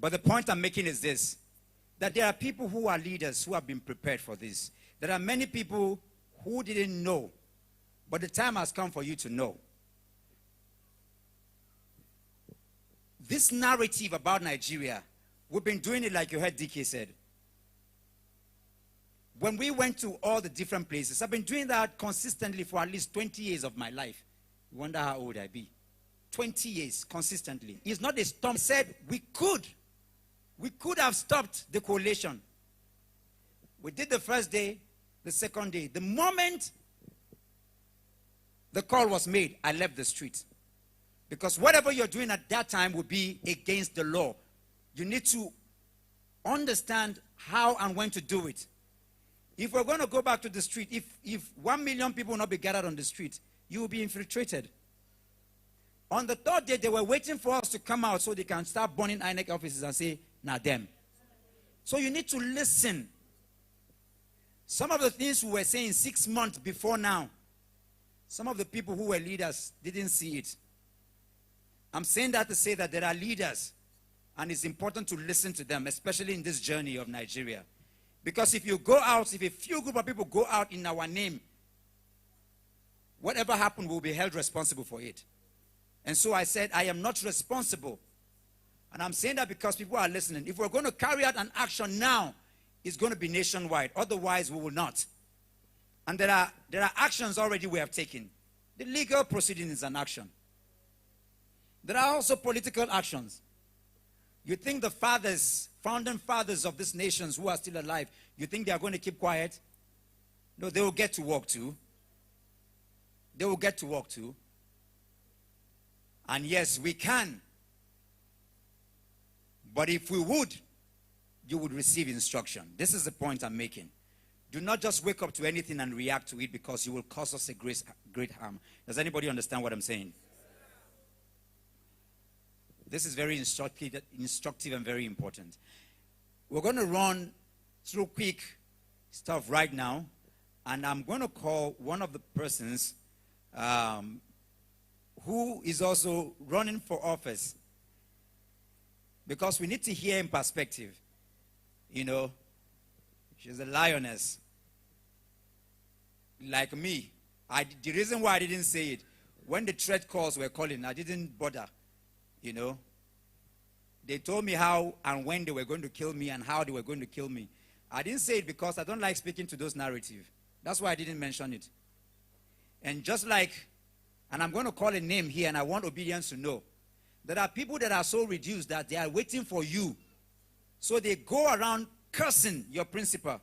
But the point I'm making is this, that there are people who are leaders who have been prepared for this. There are many people who didn't know, but the time has come for you to know. This narrative about Nigeria, we've been doing it like you heard DK said. When we went to all the different places, I've been doing that consistently for at least 20 years of my life. You wonder how old I be. 20 years consistently. It's not a storm. Said we could have stopped the coalition. We did the first day, the second day. The moment the call was made, I left the street. Because whatever you're doing at that time would be against the law. You need to understand how and when to do it. If we're going to go back to the street, if 1 million people will not be gathered on the street, you will be infiltrated. On the third day, they were waiting for us to come out so they can start burning INEC offices and say, nah, them. So you need to listen. Some of the things we were saying 6 months before now, some of the people who were leaders didn't see it. I'm saying that to say that there are leaders, and it's important to listen to them, especially in this journey of Nigeria. Because if you go out, if a few group of people go out in our name, whatever happened will be held responsible for it. And so I said, I am not responsible. And I'm saying that because people are listening. If we're going to carry out an action now, it's going to be nationwide. Otherwise, we will not. And there are actions already we have taken. The legal proceeding is an action. There are also political actions. You think the fathers, founding fathers of these nations who are still alive, you think they are going to keep quiet? No, they will get to work too. They will get to work too. And yes, we can. But if we would, you would receive instruction. This is the point I'm making. Do not just wake up to anything and react to it, because you will cause us a great harm. Does anybody understand what I'm saying? This is very instructive and very important. We're going to run through quick stuff right now, and I'm going to call one of the persons who is also running for office, because we need to hear in perspective. You know, she's a lioness like me. The reason why I didn't say it, when the threat calls were calling, I didn't bother. You know, they told me how and when they were going to kill me and how they were going to kill me. I didn't say it because I don't like speaking to those narratives. That's why I didn't mention it. And just like, and I'm going to call a name here, and I want obedience to know, there are people that are so reduced that they are waiting for you. So they go around cursing your principal.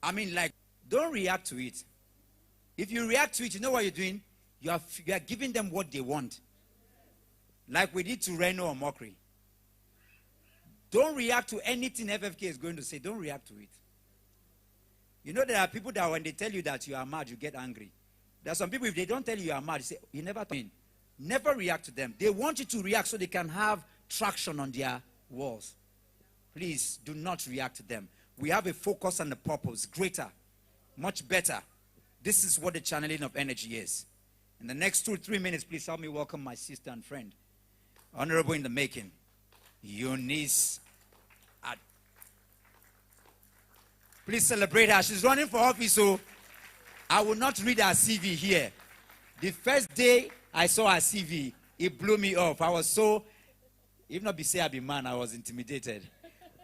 I mean, like, don't react to it. If you react to it, you know what you're doing? You are giving them what they want. Like we did to Reno or Mockery. Don't react to anything FFK is going to say. Don't react to it. You know, there are people that when they tell you that you are mad, you get angry. There are some people, if they don't tell you you are mad, you say, you never told me. Never react to them. They want you to react so they can have traction on their walls. Please, do not react to them. We have a focus and a purpose. Greater. Much better. This is what the channeling of energy is. In the next 2 or 3 minutes, please help me welcome my sister and friend. Honorable in the making, Eunice. Please celebrate her. She's running for office, so I will not read her CV here. The first day I saw her CV, it blew me off. I was so, if not be say I be man, I was intimidated.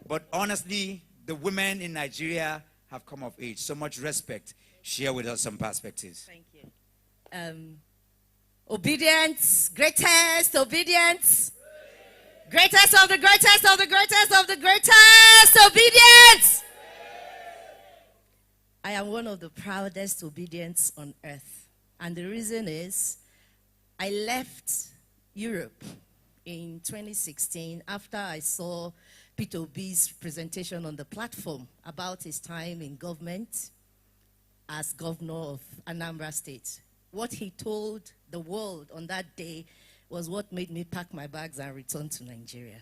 But honestly, the women in Nigeria have come of age. So much respect. Share with us some perspectives. Thank you. Obedience, greatest obedience. Greatest of the greatest of the greatest of the greatest obedience. I am one of the proudest obedience on earth. And the reason is, I left Europe in 2016 after I saw Peter Obi's presentation on the platform about his time in government as governor of Anambra State. What he told the world on that day was what made me pack my bags and return to Nigeria.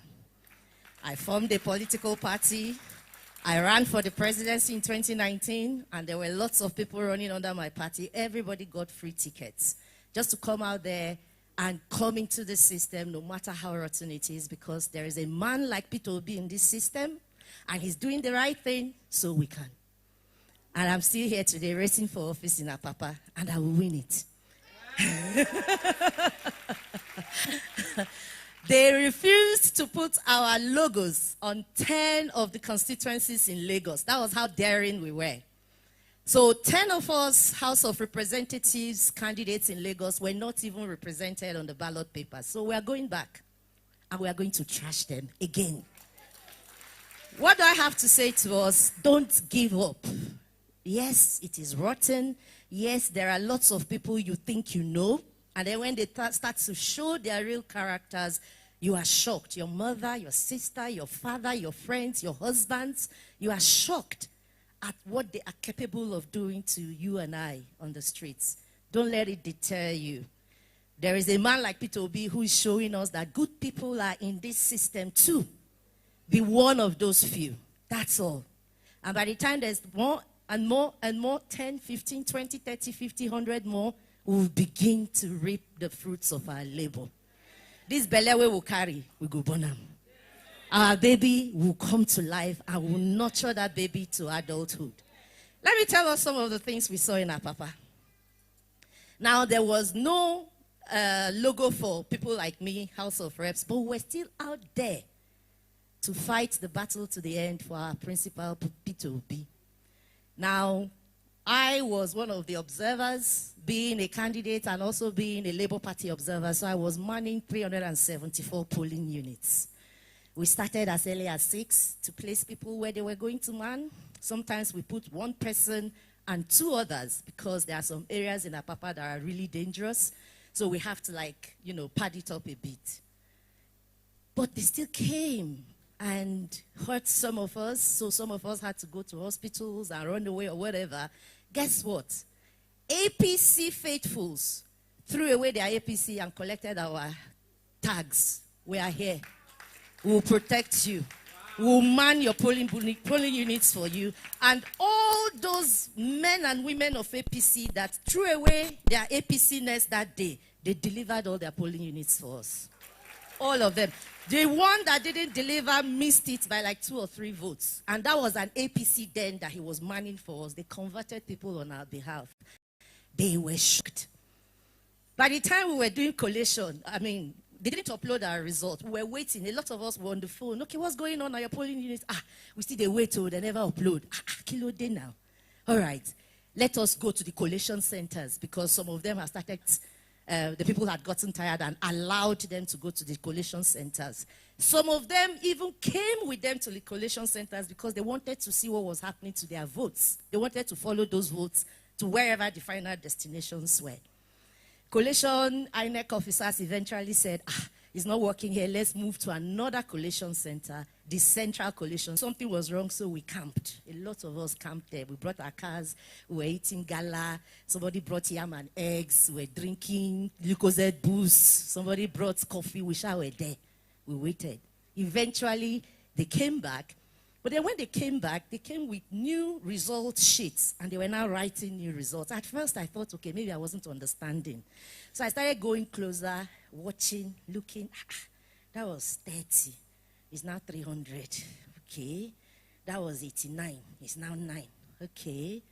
I formed a political party. I ran for the presidency in 2019, and there were lots of people running under my party. Everybody got free tickets just to come out there and come into the system, no matter how rotten it is, because there is a man like Peter Obi in this system, and he's doing the right thing, so we can. And I'm still here today racing for office in Apapa, and I will win it. They refused to put our logos on 10 of the constituencies in Lagos. That was how daring we were. So 10 of us, House of Representatives candidates in Lagos, were not even represented on the ballot paper. So we are going back, and we are going to trash them again. What do I have to say to us? Don't give up. Yes, it is rotten. Yes, there are lots of people you think you know, and then when they start to show their real characters, you are shocked. Your mother, your sister, your father, your friends, your husbands, you are shocked at what they are capable of doing to you and I on the streets. Don't let it deter you. There is a man like Peter Obi who is showing us that good people are in this system too. Be one of those few. That's all. And by the time there's more and more and more, 10, 15, 20, 30, 50, 100 more, we'll begin to reap the fruits of our labor. This belly we will carry, we go born them. Our baby will come to life and will nurture that baby to adulthood. Let me tell us some of the things we saw in Apapa. Now, there was no logo for people like me, House of Reps, but we're still out there to fight the battle to the end for our principal, Peter Obi. Now, I was one of the observers, being a candidate and also being a Labour Party observer, so I was manning 374 polling units. We started as early as 6 to place people where they were going to man. Sometimes we put one person and 2 others because there are some areas in Apapa that are really dangerous. So we have to, like, you know, pad it up a bit. But they still came and hurt some of us. So some of us had to go to hospitals and run away or whatever. Guess what? APC faithfuls threw away their APC and collected our tags. We are here. We will protect you. We will man your polling units for you. And all those men and women of APC that threw away their APC-ness that day, they delivered all their polling units for us. All of them. The one that didn't deliver missed it by like 2 or 3 votes. And that was an APC then that he was manning for us. They converted people on our behalf. They were shocked. By the time we were doing collation, I mean, they didn't upload our result. We were waiting. A lot of us were on the phone. Okay, what's going on at your polling units? We still they wait till they never upload. Kilo day now. All right. Let us go to the collation centers because some of them have started, the people had gotten tired and allowed them to go to the collation centers. Some of them even came with them to the collation centers because they wanted to see what was happening to their votes. They wanted to follow those votes to wherever the final destinations were. Collation INEC officers eventually said, it's not working here, let's move to another collation center, the central collation. Something was wrong, so we camped. A lot of us camped there. We brought our cars, we were eating gala, somebody brought yam and eggs, we were drinking Lucozade boost, somebody brought coffee, we were there. We waited. Eventually, they came back. But then when they came back, they came with new result sheets, and they were now writing new results. At first, I thought, okay, maybe I wasn't understanding. So I started going closer, watching, looking. That was 30. It's now 300. Okay. That was 89. It's now 9. Okay.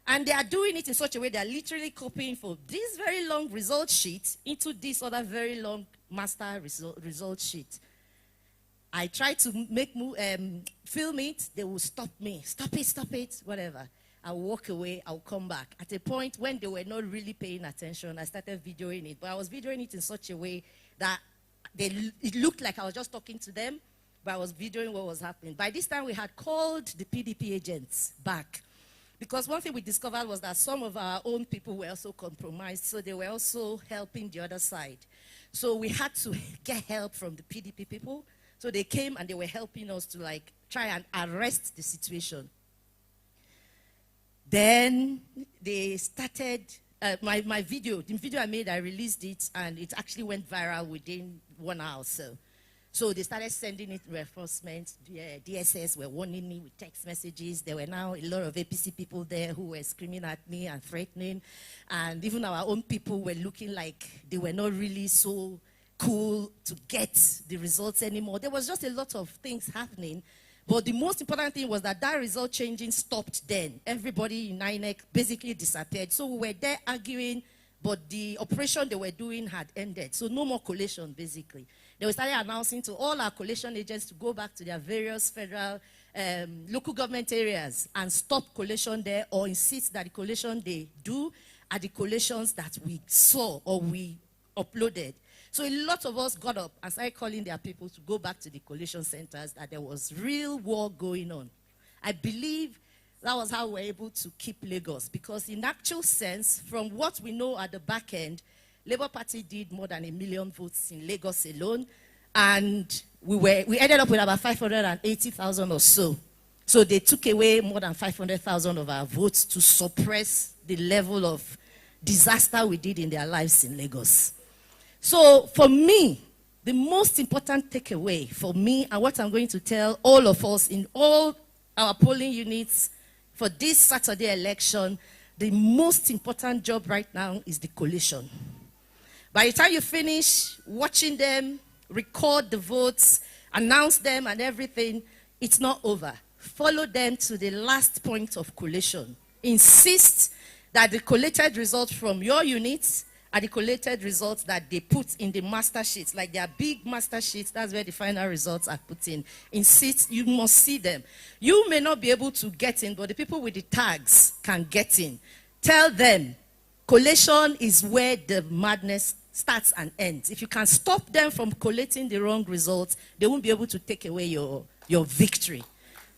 And they are doing it in such a way, they are literally copying from this very long result sheet into this other very long master result sheet. I tried to film it, they will stop me. Stop it, whatever. I'll walk away, I'll come back. At a point when they were not really paying attention, I started videoing it. But I was videoing it in such a way that it looked like I was just talking to them, but I was videoing what was happening. By this time, we had called the PDP agents back. Because one thing we discovered was that some of our own people were also compromised, so they were also helping the other side. So we had to get help from the PDP people. So they came and they were helping us to like try and arrest the situation. Then they started, the video I made, I released it and it actually went viral within 1 hour or so. So they started sending it reinforcements. The DSS were warning me with text messages. There were now a lot of APC people there who were screaming at me and threatening. And even our own people were looking like they were not really so cool to get the results anymore. There was just a lot of things happening. But the most important thing was that result changing stopped then. Everybody in INEC basically disappeared. So we were there arguing, but the operation they were doing had ended. So no more collation, basically. They started announcing to all our collation agents to go back to their various federal, local government areas and stop collation there, or insist that the collation they do are the collations that we saw or we uploaded. So a lot of us got up and started calling their people to go back to the collation centers, that there was real war going on. I believe that was how we were able to keep Lagos, because in actual sense, from what we know at the back end, Labour Party did more than 1 million votes in Lagos alone, and we ended up with about 580,000 or so. So they took away more than 500,000 of our votes to suppress the level of disaster we did in their lives in Lagos. So for me, the most important takeaway for me, and what I'm going to tell all of us in all our polling units for this Saturday election, the most important job right now is the collation. By the time you finish watching them, record the votes, announce them and everything, it's not over. Follow them to the last point of collation. Insist that the collated results from your units are the collated results that they put in the master sheets, like their big master sheets. That's where the final results are put in. Insist, you must see them. You may not be able to get in, but the people with the tags can get in. Tell them, collation is where the madness starts and ends. If you can stop them from collating the wrong results, they won't be able to take away your victory.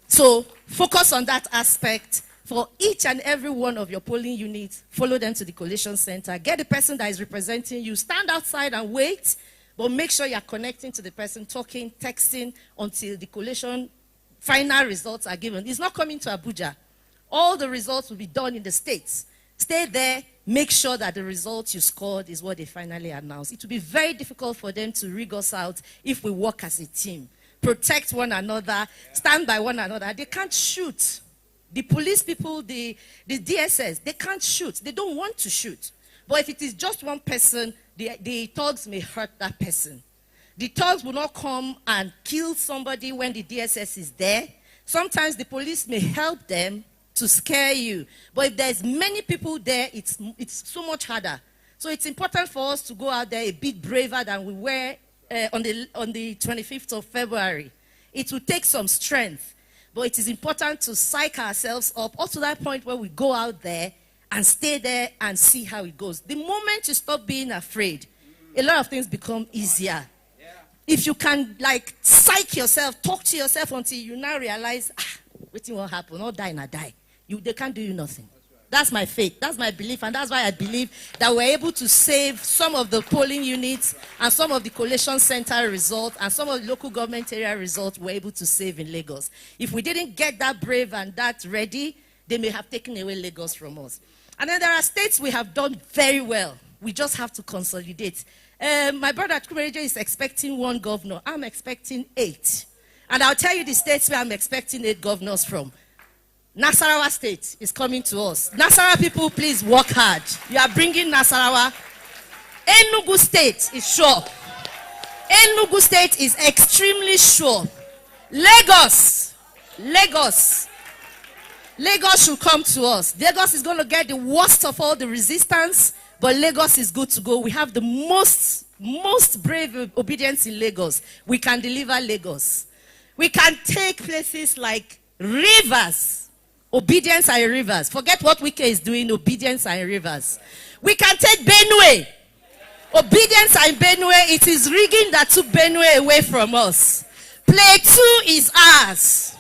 So focus on that aspect. For each and every one of your polling units, follow them to the collation center. Get the person that is representing you. Stand outside and wait, but make sure you are connecting to the person, talking, texting, until the collation final results are given. It's not coming to Abuja. All the results will be done in the states. Stay there. Make sure that the results you scored is what they finally announce. It will be very difficult for them to rig us out if we work as a team. Protect one another. Stand by one another. They can't shoot. The police people, the DSS, they can't shoot. They don't want to shoot. But if it is just one person, the thugs may hurt that person. The thugs will not come and kill somebody when the DSS is there. Sometimes the police may help them to scare you. But if there's many people there, it's so much harder. So it's important for us to go out there a bit braver than we were on the 25th of February. It will take some strength. But it is important to psych ourselves up up to that point where we go out there and stay there and see how it goes. The moment you stop being afraid, a lot of things become easier. If you can, like, psych yourself, talk to yourself until you now realize, waiting will happen, or die and I die. They can't do you nothing. That's my faith. That's my belief. And that's why I believe that we're able to save some of the polling units and some of the collation center results and some of the local government area results we're able to save in Lagos. If we didn't get that brave and that ready, they may have taken away Lagos from us. And then there are states we have done very well. We just have to consolidate. My brother Kumerejo is expecting 1 governor. I'm expecting 8. And I'll tell you the states where I'm expecting 8 governors from. Nasarawa State is coming to us. Nasarawa people, please work hard. You are bringing Nasarawa. Enugu State is sure. Enugu State is extremely sure. Lagos should come to us. Lagos is going to get the worst of all the resistance, but Lagos is good to go. We have the most brave obedience in Lagos. We can deliver Lagos. We can take places like Rivers. Obedience and Rivers. Forget what Wike is doing. Obedience and Rivers. We can take Benue. Obedience and Benue. It is rigging that took Benue away from us. Plateau is ours.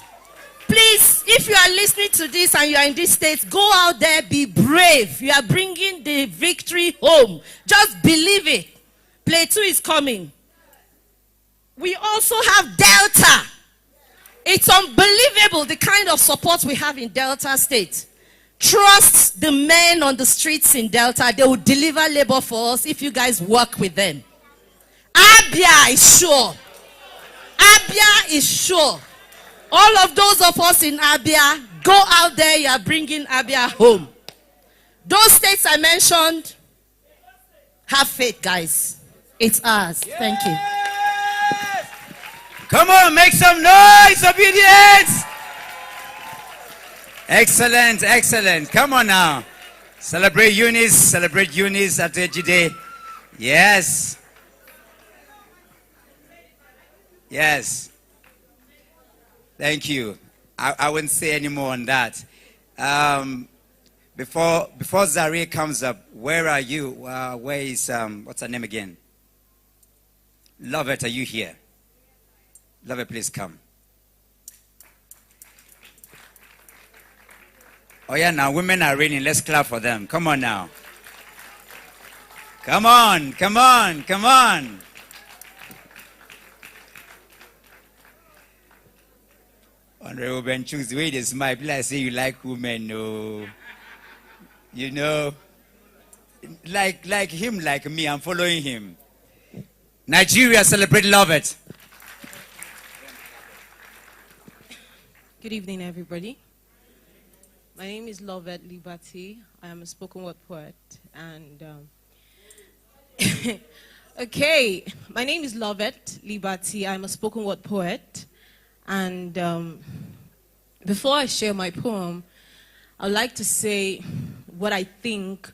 Please, if you are listening to this and you are in this state, go out there, be brave. You are bringing the victory home. Just believe it. Plateau is coming. We also have Delta. It's unbelievable the kind of support we have in Delta State. Trust the men on the streets in Delta. They will deliver labor for us if you guys work with them. Abia is sure. Abia is sure. All of those of us in Abia, go out there, you are bringing Abia home. Those states I mentioned, have faith, guys. It's ours. Yes. Thank you. Come on, make some noise, obedience. Excellent, excellent. Come on now. Celebrate Eunice at Ejide. Yes. Yes. Thank you. I wouldn't say any more on that. Before Zari comes up, where are you? Where is, what's her name again? Lovett, are you here? Lovett, please come. Oh yeah, now women are reigning. Let's clap for them. Come on now. Come on, come on, come on. Honorable Ben Chooks, the way they smile, people say you like women, no. You know, like him, like me, I'm following him. Nigeria, celebrate Lovett. Good evening, everybody. My name is Lovett Liberty. I am a spoken word poet. And, okay, my name is Lovett Liberty. I'm a spoken word poet. And before I share my poem, I'd like to say what I think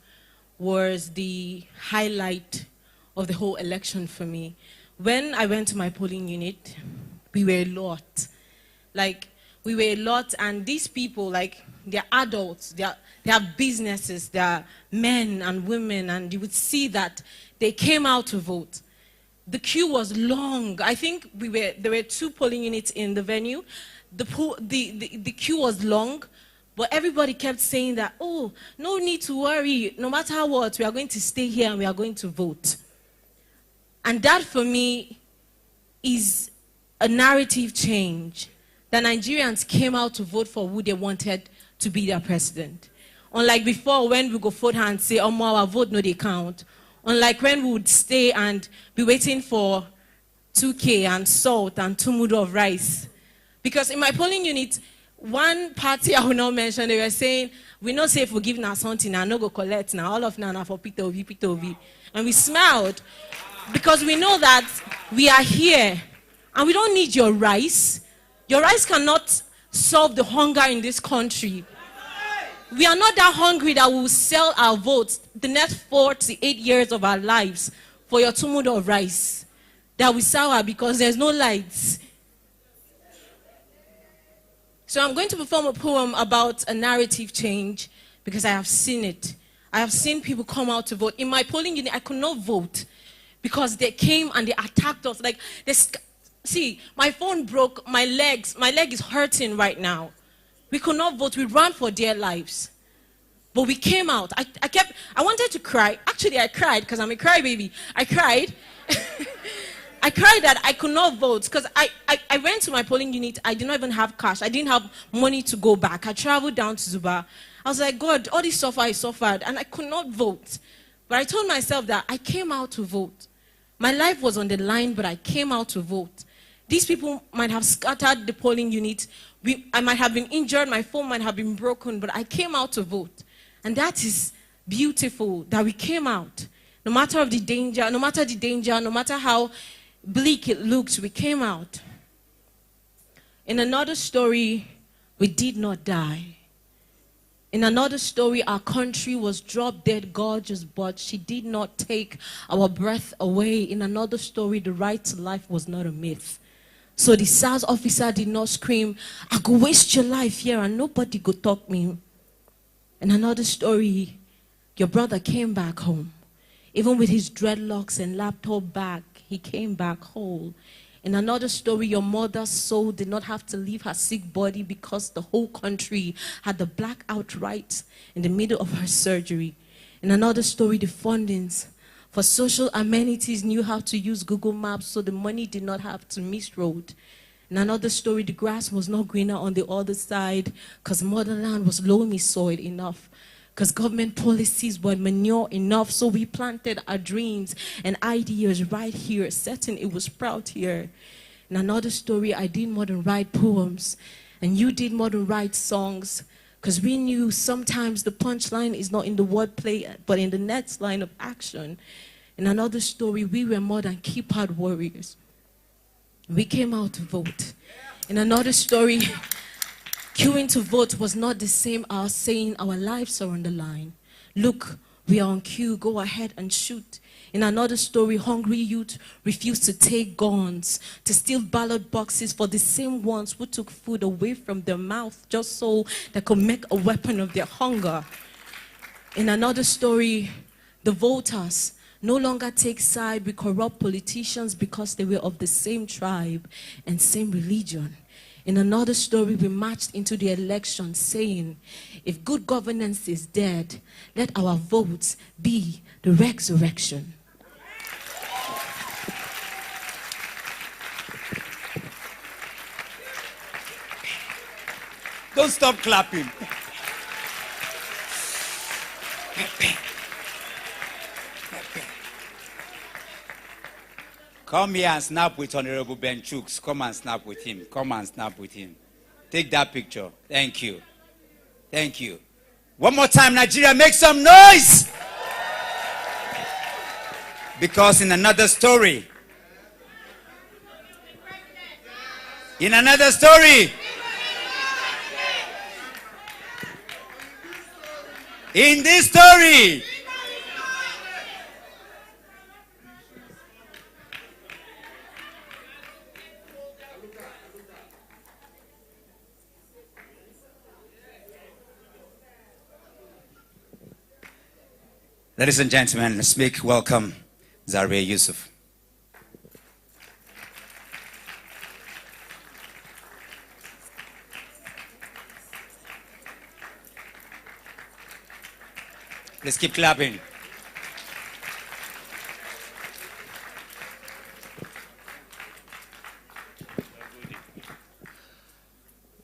was the highlight of the whole election for me. When I went to my polling unit, we were a lot. Like, we were a lot, and these people, like, they're adults, they have businesses, they're men and women, and you would see that they came out to vote. The queue was long. I think there were 2 polling units in the venue. The queue was long, but everybody kept saying that, oh, no need to worry. No matter what, we are going to stay here and we are going to vote. And that, for me, is a narrative change. The Nigerians came out to vote for who they wanted to be their president. Unlike before, when we go vote and say, oh, our vote, no, they count. Unlike when we would stay and be waiting for 2K and salt and 2 mudu of rice. Because in my polling unit, one party I will not mention, they were saying, we not say for giving us something and no go collect now. All of now for Peter Obi. And we smiled because we know that we are here and we don't need your rice. Your rice cannot solve the hunger in this country. We are not that hungry that we will sell our votes the next 4 to 8 years of our lives for your 2 mudu of rice that we sour because there's no lights. So I'm going to perform a poem about a narrative change because I have seen it. I have seen people come out to vote. In my polling unit, I could not vote because they came and they attacked us. Like, see, my phone broke, my leg is hurting right now. We could not vote. We ran for dear lives. But we came out. I wanted to cry. Actually, I cried because I'm a crybaby. I cried. I cried that I could not vote because I went to my polling unit. I did not even have cash. I didn't have money to go back. I traveled down to Zuba. I was like, God, all this suffer I suffered, and I could not vote. But I told myself that I came out to vote. My life was on the line, but I came out to vote. These people might have scattered the polling unit. I might have been injured. My phone might have been broken, but I came out to vote. And that is beautiful, that we came out. No matter the danger, no matter how bleak it looked, we came out. In another story, we did not die. In another story, our country was drop dead gorgeous, but she did not take our breath away. In another story, the right to life was not a myth. So the SARS officer did not scream, I go waste your life here and nobody go talk me. In another story, your brother came back home. Even with his dreadlocks and laptop bag, he came back whole. In another story, your mother's soul did not have to leave her sick body because the whole country had the blackout right in the middle of her surgery. In another story, the fundings for social amenities knew how to use Google Maps, so the money did not have to miss road. In another story, the grass was not greener on the other side because motherland was loamy soil enough, because government policies were manure enough, so we planted our dreams and ideas right here, certain it was proud here. In another story, I did more than write poems, and you did more than write songs, because we knew sometimes the punchline is not in the wordplay, but in the next line of action. In another story, we were more than keypad warriors. We came out to vote. In another story, queuing to vote was not the same as saying our lives are on the line. Look, we are on queue, go ahead and shoot. In another story, hungry youth refused to take guns, to steal ballot boxes for the same ones who took food away from their mouth just so they could make a weapon of their hunger. In another story, the voters no longer take side with corrupt politicians because they were of the same tribe and same religion. In another story, we marched into the election saying, if good governance is dead, let our votes be the resurrection. Don't stop clapping. Come here and snap with Honorable Ben Chooks. Come and snap with him. Come and snap with him. Take that picture. Thank you. Thank you. One more time, Nigeria, make some noise. Because in another story, in this story, ladies and gentlemen, let's make welcome Zaria Yusuf. Let's keep clapping.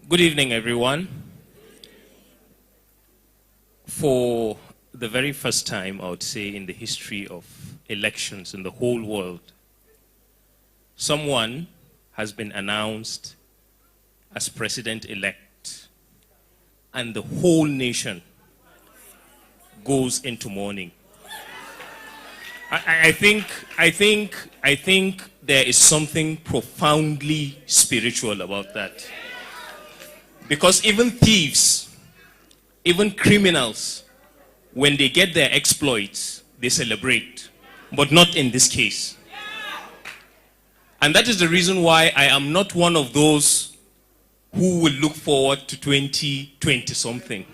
Good evening, everyone. For the very first time, I would say, in the history of elections in the whole world, someone has been announced as president-elect, and the whole nation goes into mourning. I think there is something profoundly spiritual about that. Because even thieves, even criminals, when they get their exploits, they celebrate, but not in this case. And that is the reason why I am not one of those who will look forward to 2020 something.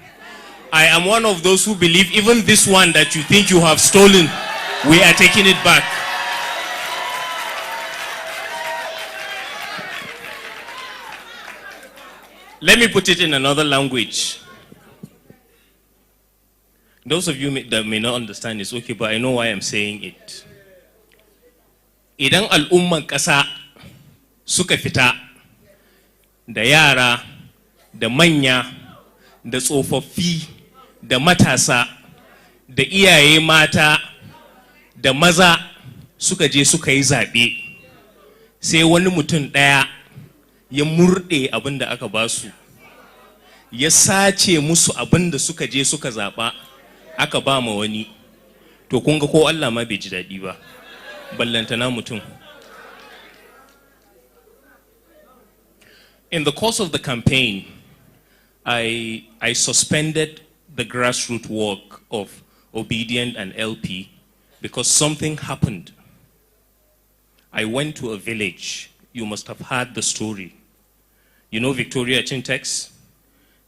I am one of those who believe even this one that you think you have stolen, we are taking it back. Let me put it in another language. Those of you that may not understand it's okay, but I know why I'm saying it. Idan al'umman ƙasa suka fita da yara, da manya, da tsofaffi, da matasa, da iyaye mata, da maza suka je suka yi zaɓe, sai wani mutum ɗaya ya murɗe abin da aka ba su, ya sace musu abin da suka je suka zaɓa, aka ba ma wani, to kun ga ko Allah ma bai ji daɗi ba, ballantana mutum. In the course of the campaign, I suspended the grassroots work of Obedient and LP because something happened. I went to a village. You must have heard the story. You know Victoria Chintex,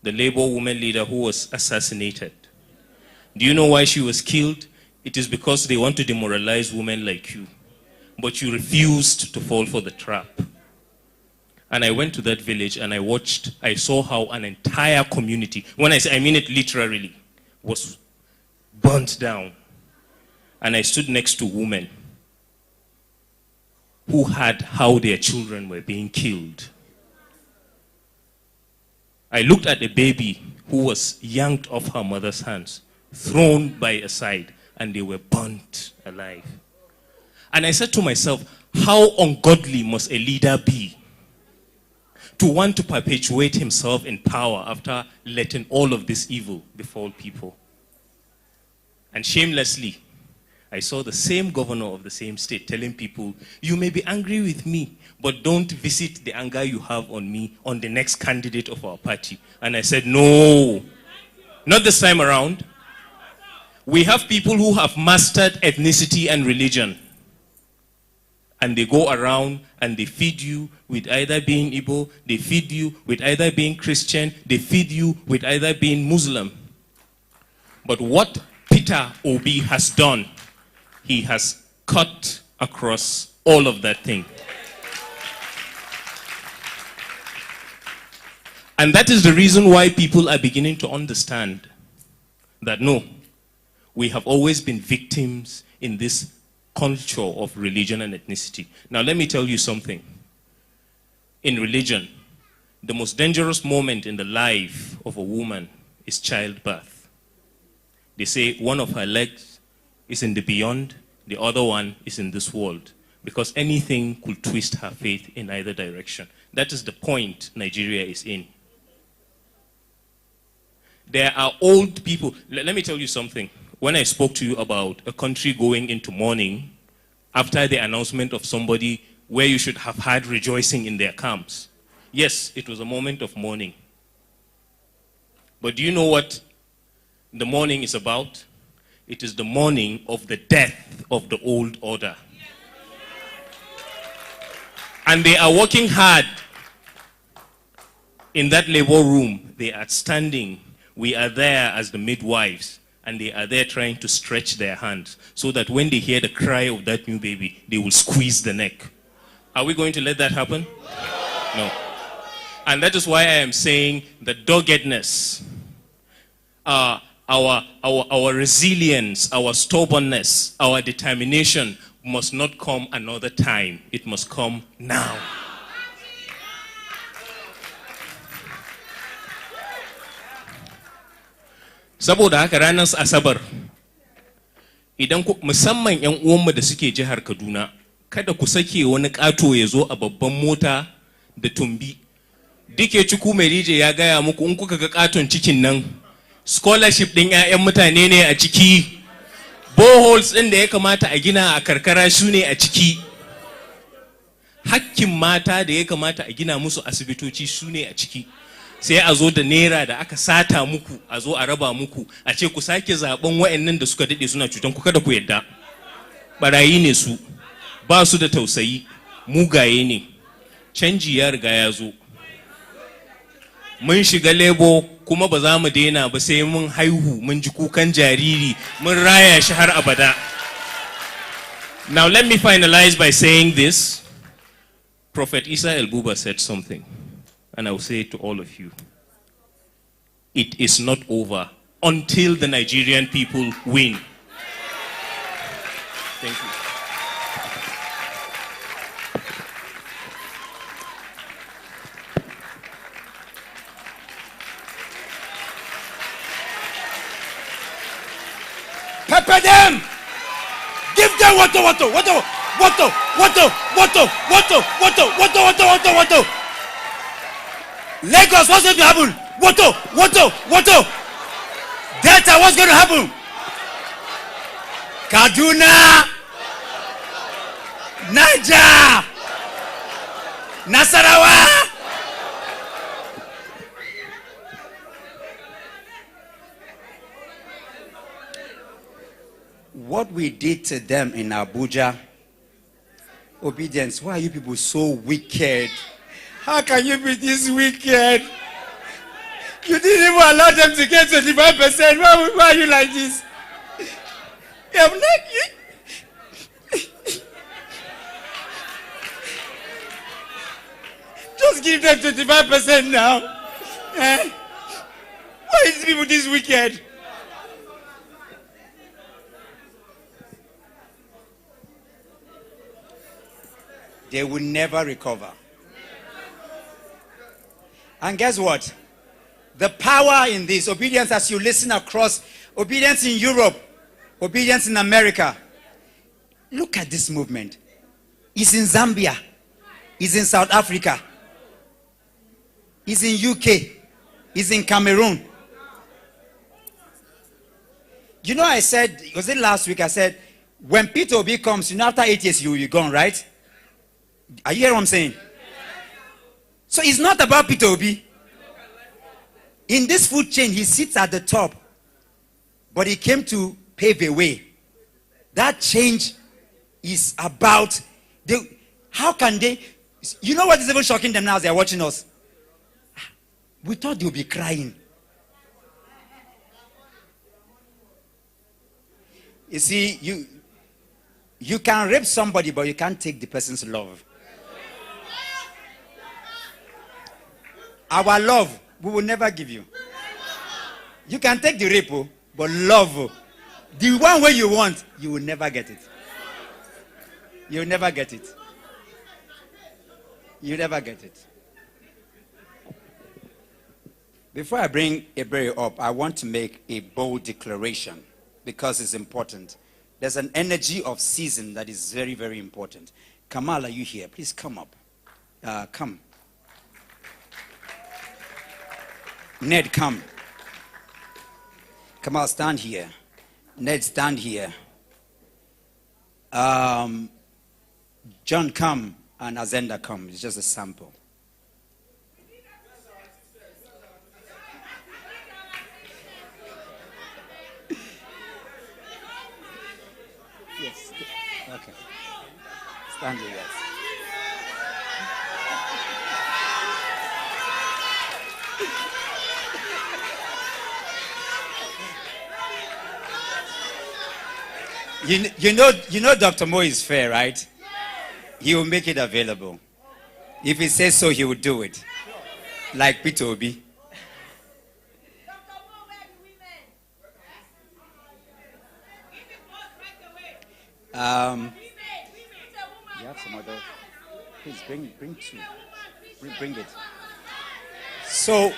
the Labour woman leader who was assassinated. Do you know why she was killed? It is because they want to demoralize women like you. But you refused to fall for the trap. And I went to that village and I saw how an entire community, when I say, I mean it literally, was burnt down. And I stood next to women who had how their children were being killed. I looked at a baby who was yanked off her mother's hands, thrown by a side, and they were burnt alive. And I said to myself, how ungodly must a leader be to want to perpetuate himself in power after letting all of this evil befall people? And shamelessly, I saw the same governor of the same state telling people, you may be angry with me, but don't visit the anger you have on me on the next candidate of our party. And I said, no, not this time around. We have people who have mastered ethnicity and religion. And they go around and they feed you with either being Igbo, they feed you with either being Christian, they feed you with either being Muslim. But what Peter Obi has done, he has cut across all of that thing. And that is the reason why people are beginning to understand that no, we have always been victims in this culture of religion and ethnicity. Now let me tell you something. In religion, the most dangerous moment in the life of a woman is childbirth. They say one of her legs is in the beyond, the other one is in this world, because anything could twist her faith in either direction. That is the point Nigeria is in. There are old people. Let me tell you something. When I spoke to you about a country going into mourning after the announcement of somebody where you should have had rejoicing in their camps, yes, it was a moment of mourning. But do you know what the mourning is about? It is the mourning of the death of the old order. And they are working hard in that labor room. They are standing. We are there as the midwives. And they are there trying to stretch their hands so that when they hear the cry of that new baby, they will squeeze the neck. Are we going to let that happen? No. And that is why I am saying the doggedness, our resilience, our stubbornness, our determination must not come another time. It must come now. Saboda haka ranar Asabar, idan musamman 'yan uwanmu da suke jihar Kaduna, kada ku sake wani ƙato ya zo a babban mota da tumbi. Dike ciku mai rije ya gaya muku in kuka ga ƙaton cikin nan, scholarship ɗin 'ya'yan mutane ne a ciki, boreholes ɗin da ya kamata a gina a karkara su ne a ciki, hakkin mata da ya kamata a gina musu asibitoci su ne a ciki. Sai a zo da naira da aka sata muku, a zo a raba muku, a ce ku sake zaben wa'annan da suka dade suna cutan ku, kada ku yadda. Barayi ne su, ba su da tausayi, mugaye ne. Canji ya riga ya zo. Mun shiga lebo kuma ba za mu daina ba sai mun haihu, mun ji kukan jariri, mun raya shi har abada. Now let me finalize by saying this. Prophet Isa El-Buba said something. And I will say it to all of you. It is not over until the Nigerian people win. Thank you. Pepper them! Give them water! Lagos, what's going to happen? Water! Delta, what's going to happen? Kaduna, Niger, Nasarawa. What we did to them in Abuja, obedience, why are you people so wicked? How can you be this wicked? You didn't even allow them to get 25%. Why are you like this? I'm like you. Just give them 25% now. Eh? Why are these people this wicked? They will never recover. And guess what? The power in this, obedience as you listen across, obedience in Europe, obedience in America. Look at this movement. It's in Zambia. It's in South Africa. It's in UK. It's in Cameroon. You know, I said, was it last week? I said, when Peter Obi comes, you know, after 8 years, you will be gone, right? Are you hearing what I'm saying? So it's not about Peter Obi. In this food chain, he sits at the top. But he came to pave a way. That change is about, how can they, you know what is even shocking them now as they're watching us? We thought they would be crying. You see, you can rape somebody, but you can't take the person's love. Our love, we will never give you. You can take the rape, but love, the one way you want, you will never get it. You will never get it. You never get it. Before I bring Ebere up, I want to make a bold declaration because it's important. There's an energy of season that is very, very important. Kamal, are you here? Please come up. Come. Ned, come. Kamal, stand here. Ned, stand here. John, come. And Azenda, come. It's just a sample. Yes. Okay. Stand here, yes. You know Dr. Mo is fair, right? He will make it available. If he says so, he will do it. Like Peter Obi. You have some other. Please bring two. Bring it. So,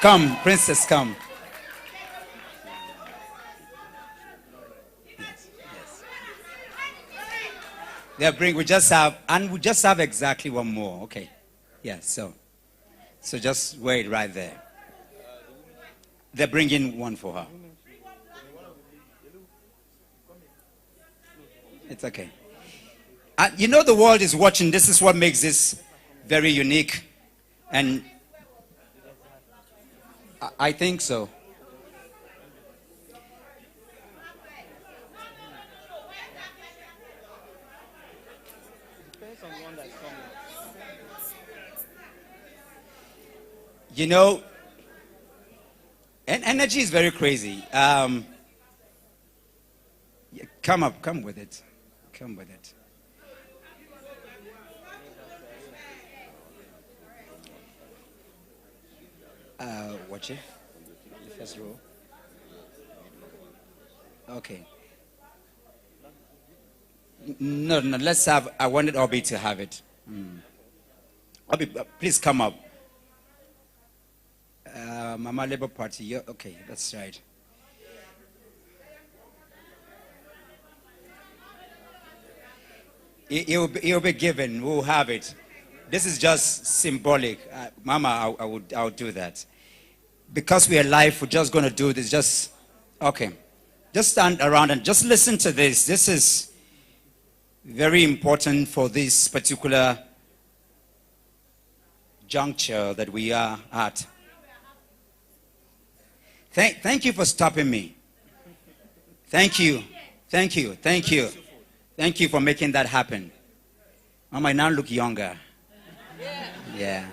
come, princess, come. They bring. We just have exactly one more. Okay. Yeah. So just wait right there. They're bringing one for her. It's okay. You know the world is watching. This is what makes this very unique, and I think so. You know, and energy is very crazy. Come up, come with it. Come with it. Watch it. The first row. Okay. No, let's have, I wanted Obi to have it. Obi, please come up. Mama Labour Party, yeah, okay, that's right. It will be given, we'll have it. This is just symbolic. Mama, I'll do that. Because we are live, we're just going to do this, just, okay. Just stand around and just listen to this. This is very important for this particular juncture that we are at. Thank you for stopping me. Thank you. Thank you. Thank you. Thank you for making that happen. I might now look younger. Yeah.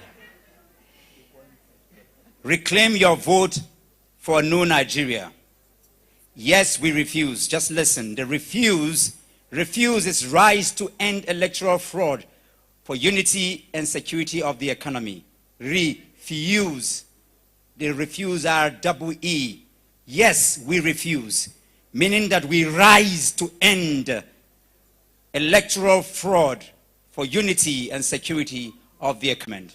Reclaim your vote for a new Nigeria. Yes, we refuse. Just listen. The refuse is rise to end electoral fraud for unity and security of the economy. Refuse. The refuse are double E. Yes, we refuse. Meaning that we rise to end electoral fraud for unity and security of the economy.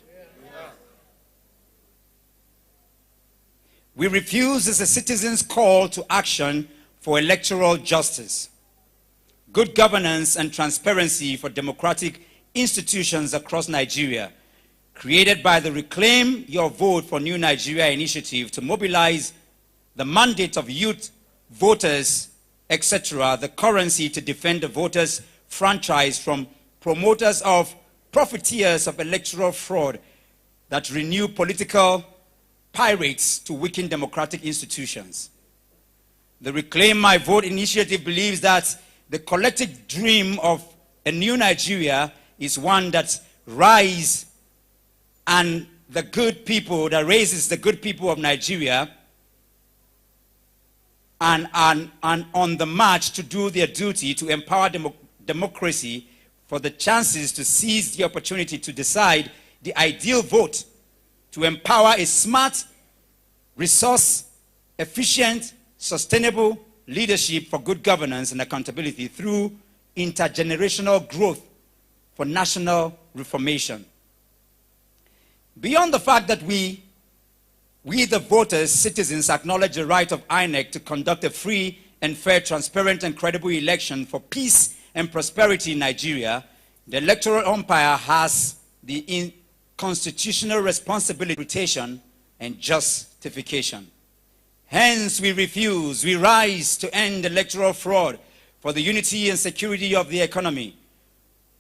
We refuse as a citizen's call to action for electoral justice. good governance, and transparency for democratic institutions across Nigeria, created by the Reclaim Your Vote for New Nigeria initiative to mobilize the mandate of youth, voters, etc., the currency to defend the voters' franchise from promoters of profiteers of electoral fraud that renew political pirates to weaken democratic institutions. The Reclaim My Vote initiative believes that the collective dream of a new Nigeria is one that raises the good people of Nigeria and on the march to do their duty to empower democracy for the chances to seize the opportunity to decide the ideal vote, to empower a smart, resource-efficient, sustainable leadership for good governance and accountability through intergenerational growth for national reformation. Beyond the fact that we the voters, citizens, acknowledge the right of INEC to conduct a free and fair, transparent and credible election for peace and prosperity in Nigeria, the electoral umpire has the constitutional responsibility, interpretation, and justification. Hence, we rise to end electoral fraud for the unity and security of the economy.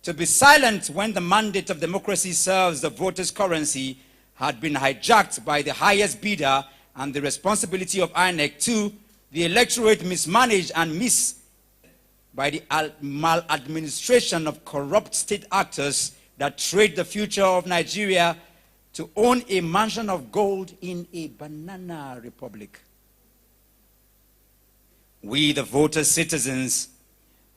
To be silent when the mandate of democracy serves the voters' currency had been hijacked by the highest bidder, and the responsibility of INEC to the electorate mismanaged and by the maladministration of corrupt state actors that trade the future of Nigeria to own a mansion of gold in a banana republic. We, the voters, citizens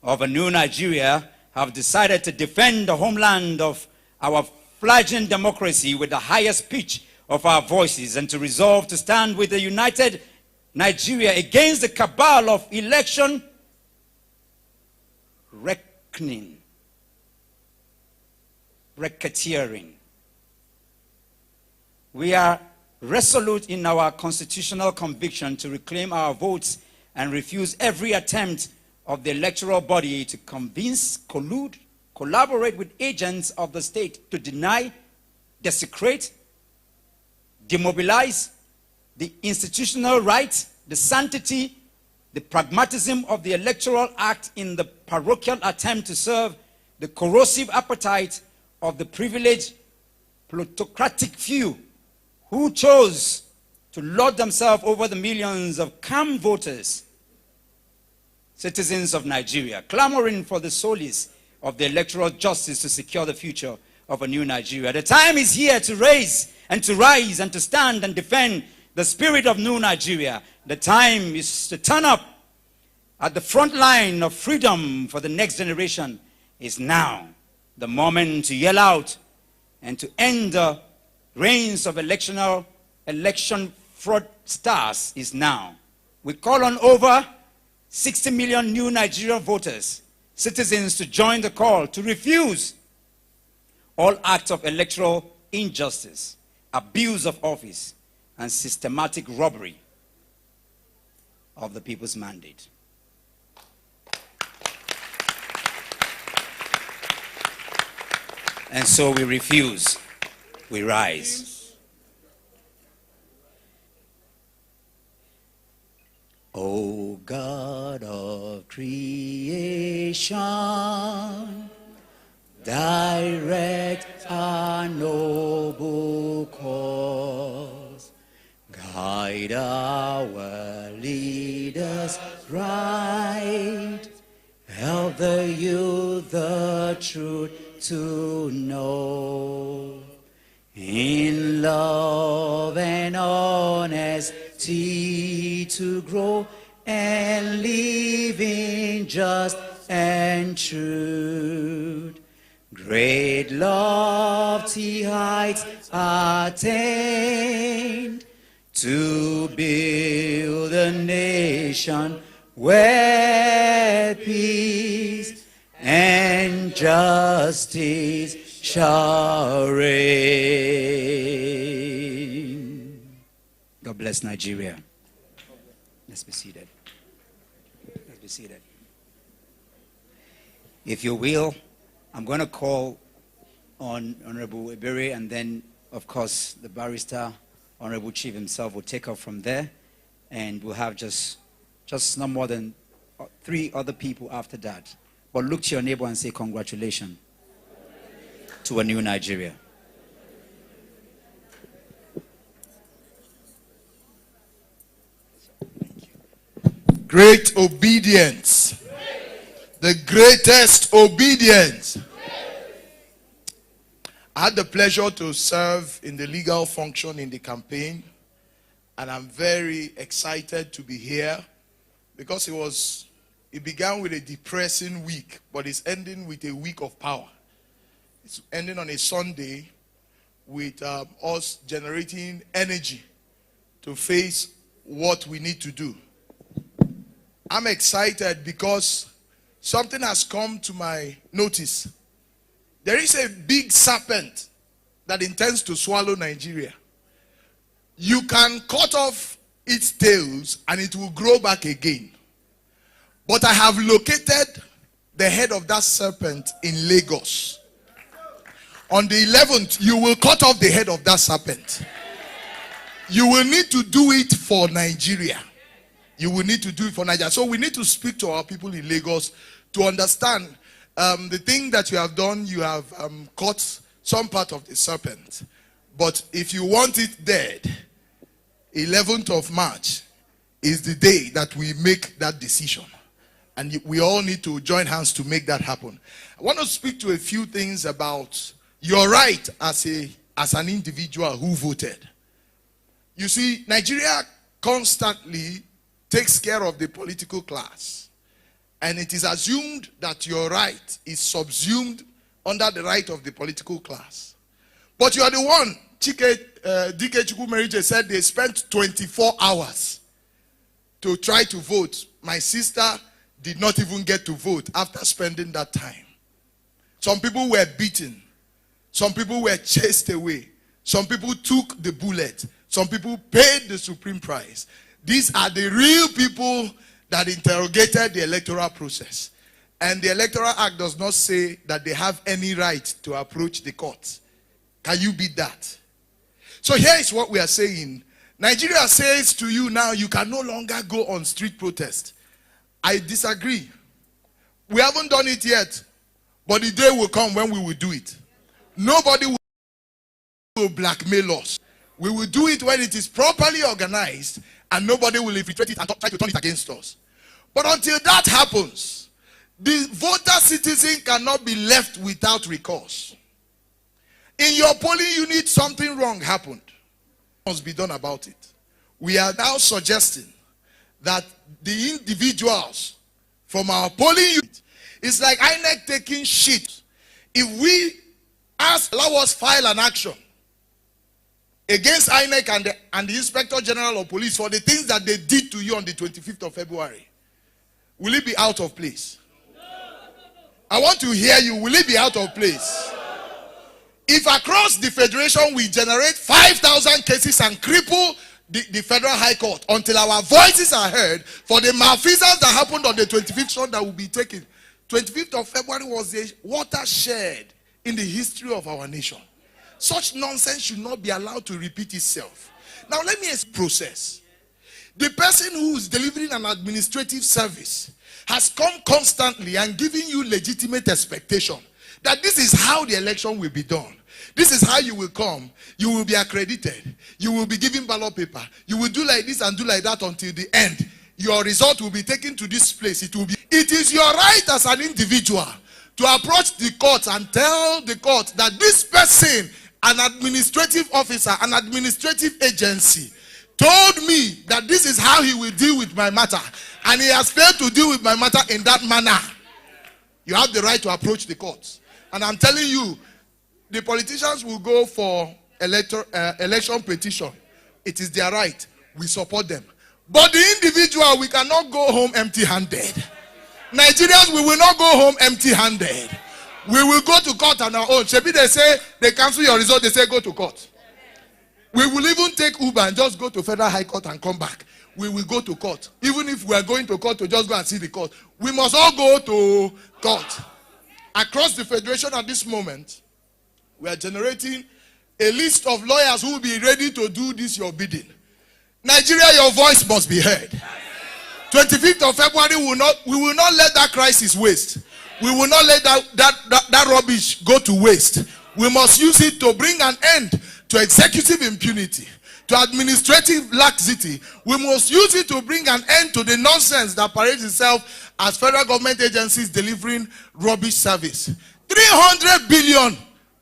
of a new Nigeria, have decided to defend the homeland of our fledgling democracy with the highest pitch of our voices, and to resolve to stand with a united Nigeria against the cabal of election racketeering. We are resolute in our constitutional conviction to reclaim our votes and refuse every attempt of the electoral body to convince, collude, collaborate with agents of the state to deny, desecrate, demobilize the institutional right, the sanctity, the pragmatism of the Electoral Act in the parochial attempt to serve the corrosive appetite of the privileged plutocratic few who chose to lord themselves over the millions of calm voters, citizens of Nigeria, clamoring for the solace of the electoral justice to secure the future of a new Nigeria. The time is here to rise and to stand and defend the spirit of new Nigeria. The time is to turn up at the front line of freedom for the next generation is now. The moment to yell out and to end the reigns of election fraudsters is now. We call on over 60 million new Nigerian voters, citizens, to join the call to refuse all acts of electoral injustice, abuse of office, and systematic robbery of the people's mandate. And so we refuse, we rise. O God of creation, direct our noble cause, guide our leaders right, help the youth the truth to know, in love and honesty to grow, and live in just and truth. Great lofty heights attained, to build a nation where peace and justice shall reign. God bless Nigeria. Let's be seated. Let's be seated. If you will, I'm going to call on Honorable Ebere, and then, of course, the barrister, Honorable Chief himself, will take off from there, and we'll have just no more than 3 other people after that. But look to your neighbor and say congratulations to a new Nigeria. Great obedience. The greatest obedience. I had the pleasure to serve in the legal function in the campaign, and I'm very excited to be here because it began with a depressing week, but it's ending with a week of power. It's ending on a Sunday with us generating energy to face what we need to do. I'm excited because something has come to my notice. There is a big serpent that intends to swallow Nigeria. You can cut off its tails and it will grow back again. But I have located the head of that serpent in Lagos. On the 11th, you will cut off the head of that serpent. You will need to do it for Nigeria. You will need to do it for Nigeria. So we need to speak to our people in Lagos to understand the thing that you have done. You have cut some part of the serpent. But if you want it dead, 11th of March is the day that we make that decision. And we all need to join hands to make that happen. I want to speak to a few things about your right as an individual who voted. You see, Nigeria constantly takes care of the political class. And it is assumed that your right is subsumed under the right of the political class. But you are the one, D.K. Chukwumerije said they spent 24 hours to try to vote. My sister did not even get to vote after spending that time. Some people were beaten. Some people were chased away. Some people took the bullet. Some people paid the supreme price. These are the real people that interrogated the electoral process. And the Electoral Act does not say that they have any right to approach the courts. Can you beat that? So here is what we are saying. Nigeria says to you now, you can no longer go on street protest. I disagree. We haven't done it yet, but the day will come when we will do it. Nobody will blackmail us. We will do it when it is properly organized, and nobody will infiltrate it and try to turn it against us. But until that happens, the voter citizen cannot be left without recourse. In your polling unit, something wrong happened. Must be done about it. We are now suggesting that the individuals from our polling unit, it's like INEC taking shit. If we allow us file an action against INEC and the Inspector General of Police for the things that they did to you on the 25th of February, will it be out of place? I want to hear you. Will it be out of place? If across the federation we generate 5,000 cases and cripple the Federal High Court until our voices are heard for the malfeasance that happened on the 25th that will be taken. 25th of February was a watershed in the history of our nation. Such nonsense should not be allowed to repeat itself. Now let me process. The person who is delivering an administrative service has come constantly and giving you legitimate expectation that this is how the election will be done. This is how you will come. You will be accredited. You will be given ballot paper. You will do like this and do like that until the end. Your result will be taken to this place. It is your right as an individual to approach the court and tell the court that this person, an administrative officer, an administrative agency, told me that this is how he will deal with my matter, and he has failed to deal with my matter in that manner. You have the right to approach the courts. And I'm telling you, the politicians will go for election petition. It is their right. We support them. But the individual, we cannot go home empty-handed. Nigerians, we will not go home empty-handed. We will go to court on our own. Shebi, they say, they cancel your result, they say go to court. We will even take Uber and just go to Federal High Court and come back. We will go to court. Even if we are going to court to just go and see the court, we must all go to court. Across the federation at this moment, we are generating a list of lawyers who will be ready to do this your bidding. Nigeria, your voice must be heard. 25th of February, we will not let that crisis waste. We will not let that rubbish go to waste. We must use it to bring an end to executive impunity, to administrative laxity. We must use it to bring an end to the nonsense that parades itself as federal government agencies delivering rubbish service. 300 billion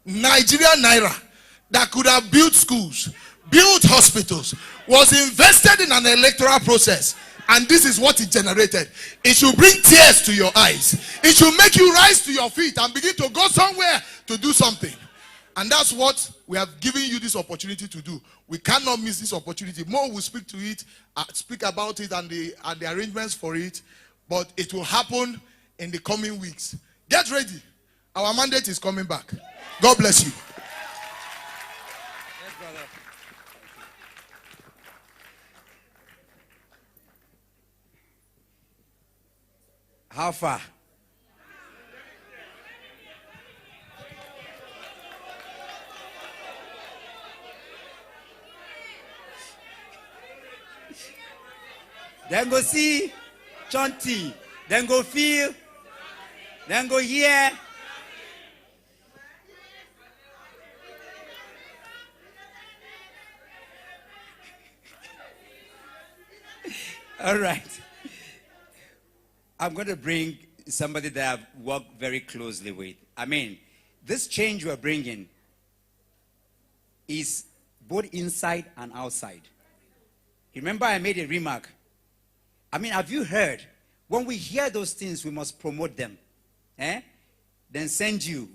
Nigerian naira that could have built schools, built hospitals, was invested in an electoral process. And this is what it generated. It should bring tears to your eyes. It should make you rise to your feet and begin to go somewhere to do something. And that's what we have given you this opportunity to do. We cannot miss this opportunity. More will speak to it, speak about it and the arrangements for it. But it will happen in the coming weeks. Get ready. Our mandate is coming back. God bless you. Yes, brother. How far? Then go see Chonti. Then go feel. Then go hear. All right. I'm going to bring somebody that I've worked very closely with. I mean, this change we're bringing is both inside and outside. Remember, I made a remark. I mean, have you heard? When we hear those things, we must promote them. Then send you.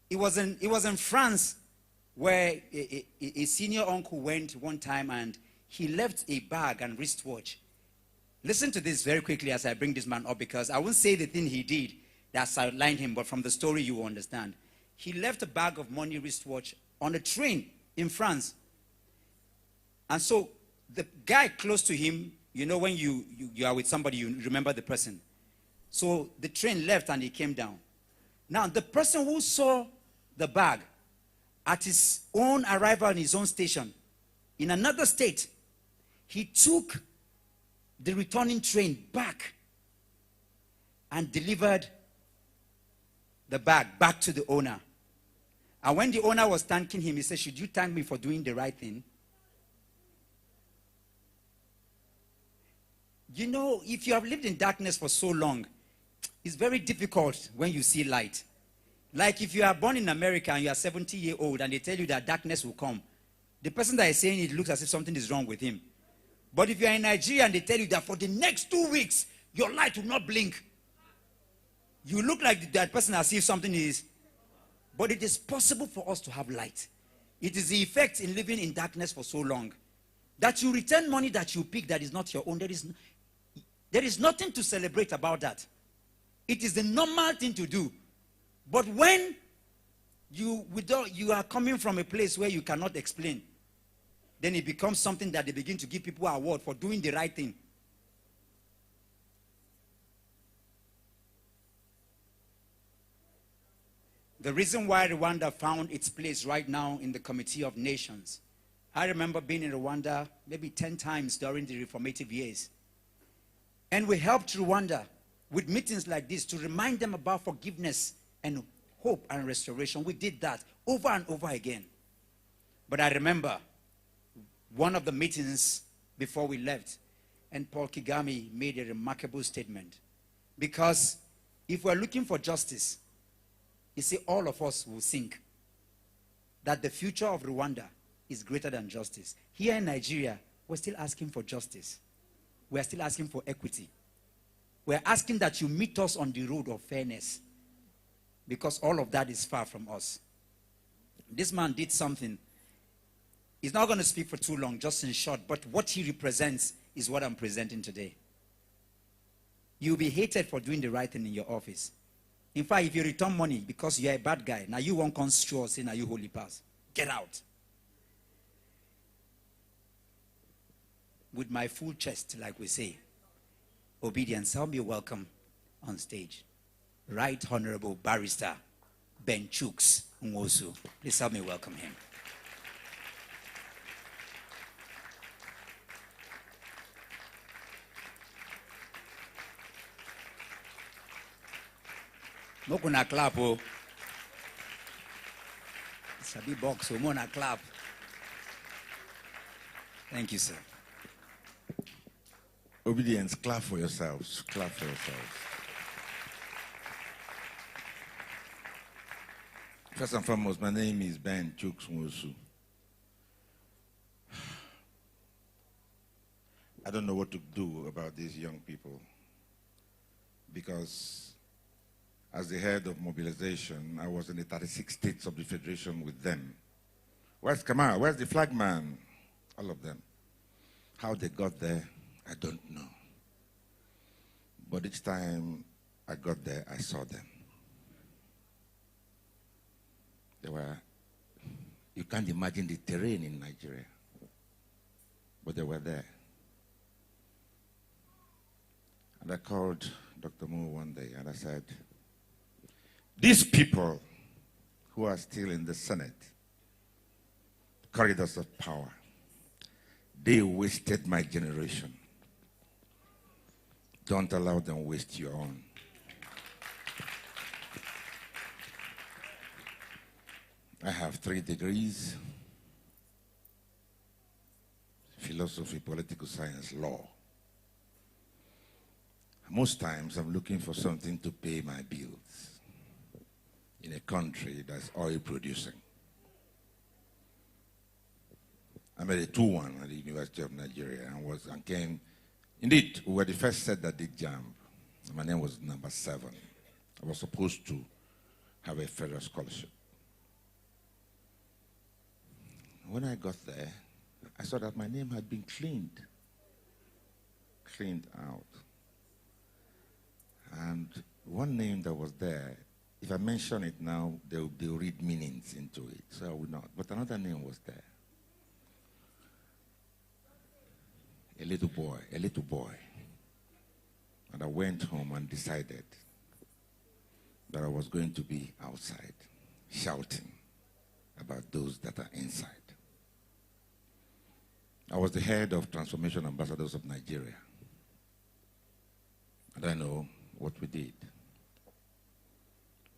It was in France where a senior uncle went one time and he left a bag and wristwatch. Listen to this very quickly as I bring this man up, because I won't say the thing he did that sidelined him, but from the story you will understand. He left a bag of money wristwatch on a train in France. And so the guy close to him, you know, when you are with somebody, you remember the person. So the train left and he came down. Now, the person who saw the bag at his own arrival in his own station in another state, he took the returning train back and delivered the bag back to the owner. And when the owner was thanking him, he said, "Should you thank me for doing the right thing?" You know, if you have lived in darkness for so long, it's very difficult when you see light. Like if you are born in America and you are 70-year-old and they tell you that darkness will come, the person that is saying it looks as if something is wrong with him. But if you are in Nigeria and they tell you that for the next 2 weeks, your light will not blink, you look like that person as if something is. But it is possible for us to have light. It is the effect in living in darkness for so long that you return money that you pick that is not your own. There is nothing to celebrate about that. It is the normal thing to do. But when you are coming from a place where you cannot explain, then it becomes something that they begin to give people award for doing the right thing. The reason why Rwanda found its place right now in the Committee of Nations, I remember being in Rwanda maybe 10 times during the reformative years. And we helped Rwanda with meetings like this to remind them about forgiveness and hope and restoration. We did that over and over again. But I remember one of the meetings before we left, and Paul Kagame made a remarkable statement. Because if we're looking for justice, you see, all of us will think that the future of Rwanda is greater than justice. Here in Nigeria, we're still asking for justice. We're still asking for equity. We're asking that you meet us on the road of fairness, because all of that is far from us. This man did something. He's not going to speak for too long, just in short, but what he represents is what I'm presenting today. You'll be hated for doing the right thing in your office. In fact, if you return money because you're a bad guy, now you won't come sure say, now you holy pass. Get out. With my full chest, like we say, obedience, help me welcome on stage Right Honorable Barrister Ben Chuks Nwosu. Please help me welcome him. Mokuna clap, oh. Sabi box, oh, mona clap. Thank you, sir. Obedience, clap for yourselves. Clap for yourselves. First and foremost, my name is Ben Chuks Nwosu. I don't know what to do about these young people because as the head of mobilization, I was in the 36 states of the Federation with them. Where's Kamal? Where's the flag man? All of them. How they got there, I don't know. But each time I got there, I saw them. They were, you can't imagine the terrain in Nigeria, but they were there. And I called Dr. Mo one day and I said, these people who are still in the Senate, corridors of power, they wasted my generation. Don't allow them waste your own. I have 3 degrees: philosophy, political science, law. Most times I'm looking for something to pay my bills in a country that's oil producing. I made a 2-1 at the University of Nigeria and came. Indeed, we were the first set that did JAMB. My name was number 7. I was supposed to have a federal scholarship. When I got there, I saw that my name had been cleaned out. And one name that was there, if I mention it now, they'll read meanings into it, so I would not. But another name was there. A little boy. And I went home and decided that I was going to be outside, shouting about those that are inside. I was the head of Transformation Ambassadors of Nigeria. And I know what we did.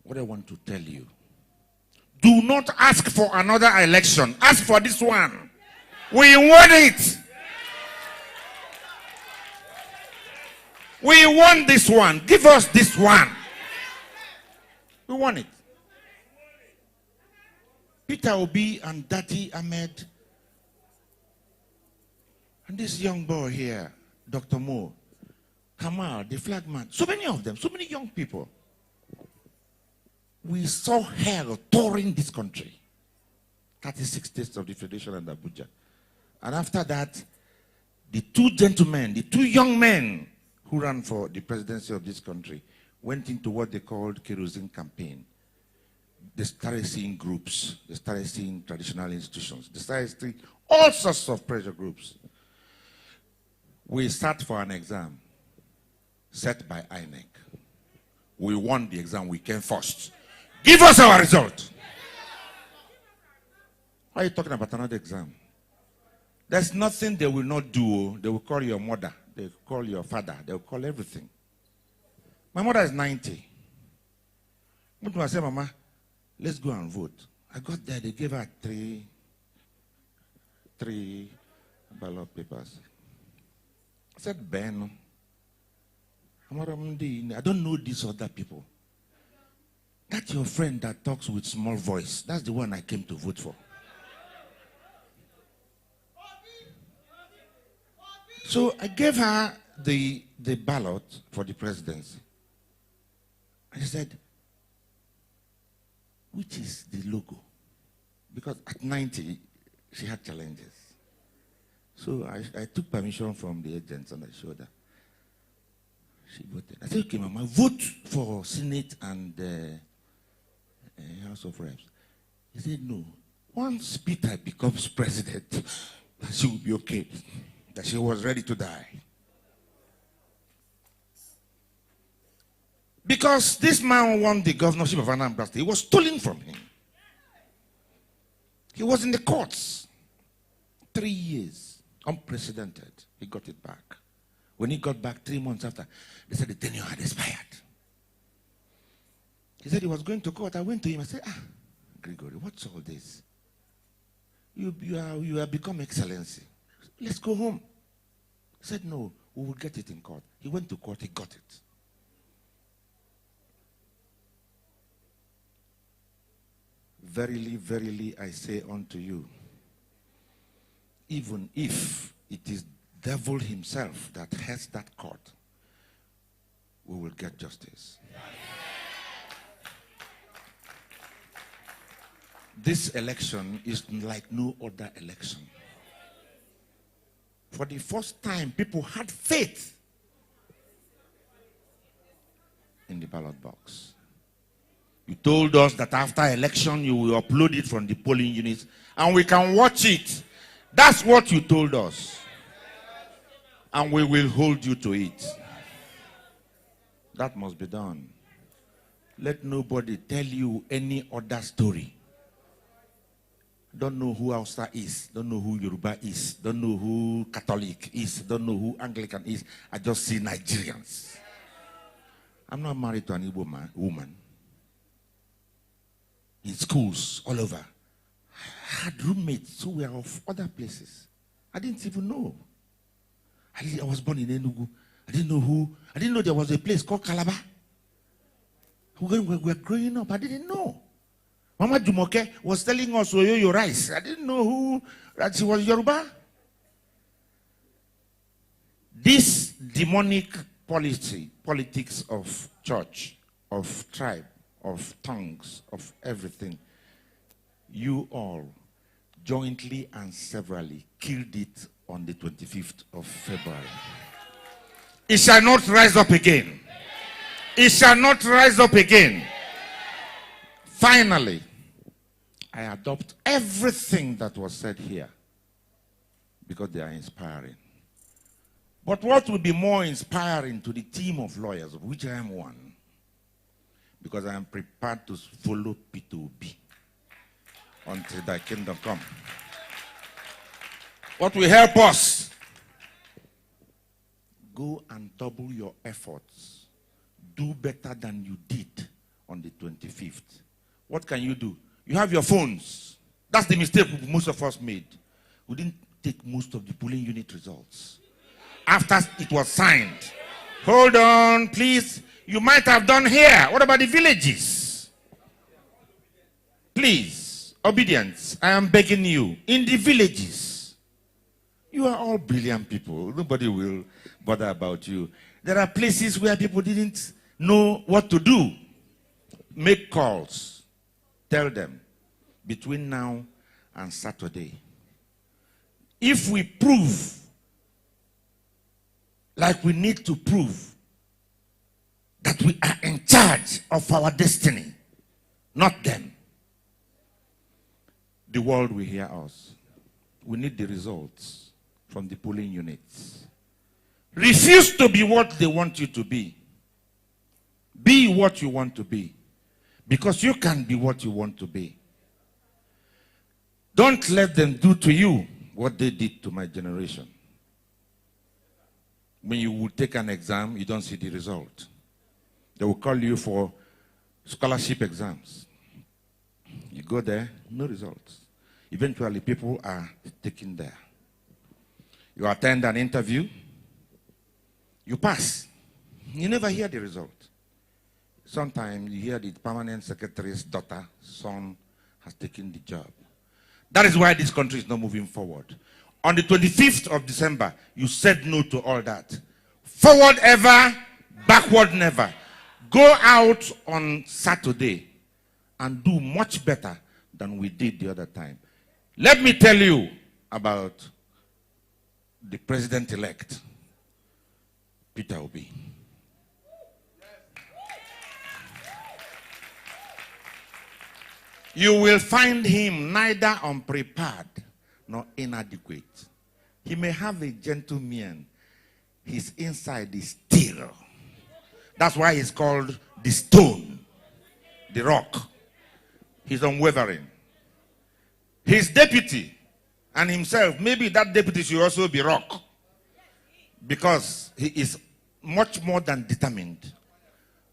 What I want to tell you, do not ask for another election. Ask for this one. We want it. We want this one. Give us this one. We want it. Peter Obi and Dati Ahmed and this young boy here, Dr. Mo, Kamal, the flag man, so many of them, so many young people. We saw hell touring this country. 36 states of the Federation and Abuja. And after that, the 2 gentlemen, the 2 young men who ran for the presidency of this country went into what they called kerosene campaign. They started seeing groups. They started seeing traditional institutions. They started seeing all sorts of pressure groups. We sat for an exam set by INEC. We won the exam. We came first. Give us our result. Why are you talking about another exam? There's nothing they will not do. They will call your mother. They will call your father. They will call everything. My mother is 90. I said, Mama, let's go and vote. I got there. They gave her three ballot papers. I said, Ben, I don't know these other people. That's your friend that talks with small voice. That's the one I came to vote for. So I gave her the ballot for the presidency. I said, which is the logo? Because at 90, she had challenges. So I took permission from the agents and I showed her. She voted. I said, okay, Mama, vote for Senate and House of Reps. He said, no. Once Peter becomes president, she will be okay. That she was ready to die. Because this man won the governorship of Anambra State. It was stolen from him. He was in the courts. 3 years. Unprecedented. He got it back. When he got back 3 months after, they said the tenure had expired. He said he was going to court. I went to him. I said, Gregory, what's all this? You have become excellency. Let's go home. He said, no, we will get it in court. He went to court. He got it. Verily, verily, I say unto you, even if it is devil himself that heads that court, we will get justice. This election is like no other election. For the first time, people had faith in the ballot box. You told us that after election, you will upload it from the polling units, and we can watch it. That's what you told us. And we will hold you to it. That must be done. Let nobody tell you any other story. Don't know who Hausa is. Don't know who Yoruba is. Don't know who Catholic is. Don't know who Anglican is. I just see Nigerians. I'm not married to an Igbo woman. In schools all over. I had roommates who were of other places. I didn't even know. I was born in Enugu. I didn't know there was a place called Calabar. When we were growing up, I didn't know. Mama Jumoke was telling us Oyoyo rice. I didn't know that she was Yoruba. This demonic politics of church, of tribe, of tongues, of everything, you all jointly and severally killed it on the 25th of February. It shall not rise up again. It shall not rise up again. Finally, I adopt everything that was said here because they are inspiring. But what will be more inspiring to the team of lawyers, of which I am one, because I am prepared to follow P2B until thy kingdom come. What will help us? Go and double your efforts. Do better than you did on the 25th. What can you do? You have your phones. That's the mistake most of us made. We didn't take most of the polling unit results. After it was signed. Hold on, please. You might have done here. What about the villages? Please, obedience. I am begging you. In the villages. You are all brilliant people. Nobody will bother about you. There are places where people didn't know what to do. Make calls. Tell them, between now and Saturday, if we prove, like we need to prove, that we are in charge of our destiny, not them, the world will hear us. We need the results from the polling units. Refuse to be what they want you to be. Be what you want to be. Because you can be what you want to be. Don't let them do to you what they did to my generation. When you will take an exam, you don't see the result. They will call you for scholarship exams. You go there, no results. Eventually, people are taken there. You attend an interview, you pass. You never hear the result. Sometimes you hear the permanent secretary's daughter, son, has taken the job. That is why this country is not moving forward. On the 25th of December, you said no to all that. Forward ever, backward never. Go out on Saturday and do much better than we did the other time. Let me tell you about the president-elect, Peter Obi. You will find him neither unprepared nor inadequate. He may have a gentleman. His inside is steel. That's why he's called the stone, the rock. He's unwavering. His deputy and himself, maybe that deputy should also be rock, because he is much more than determined.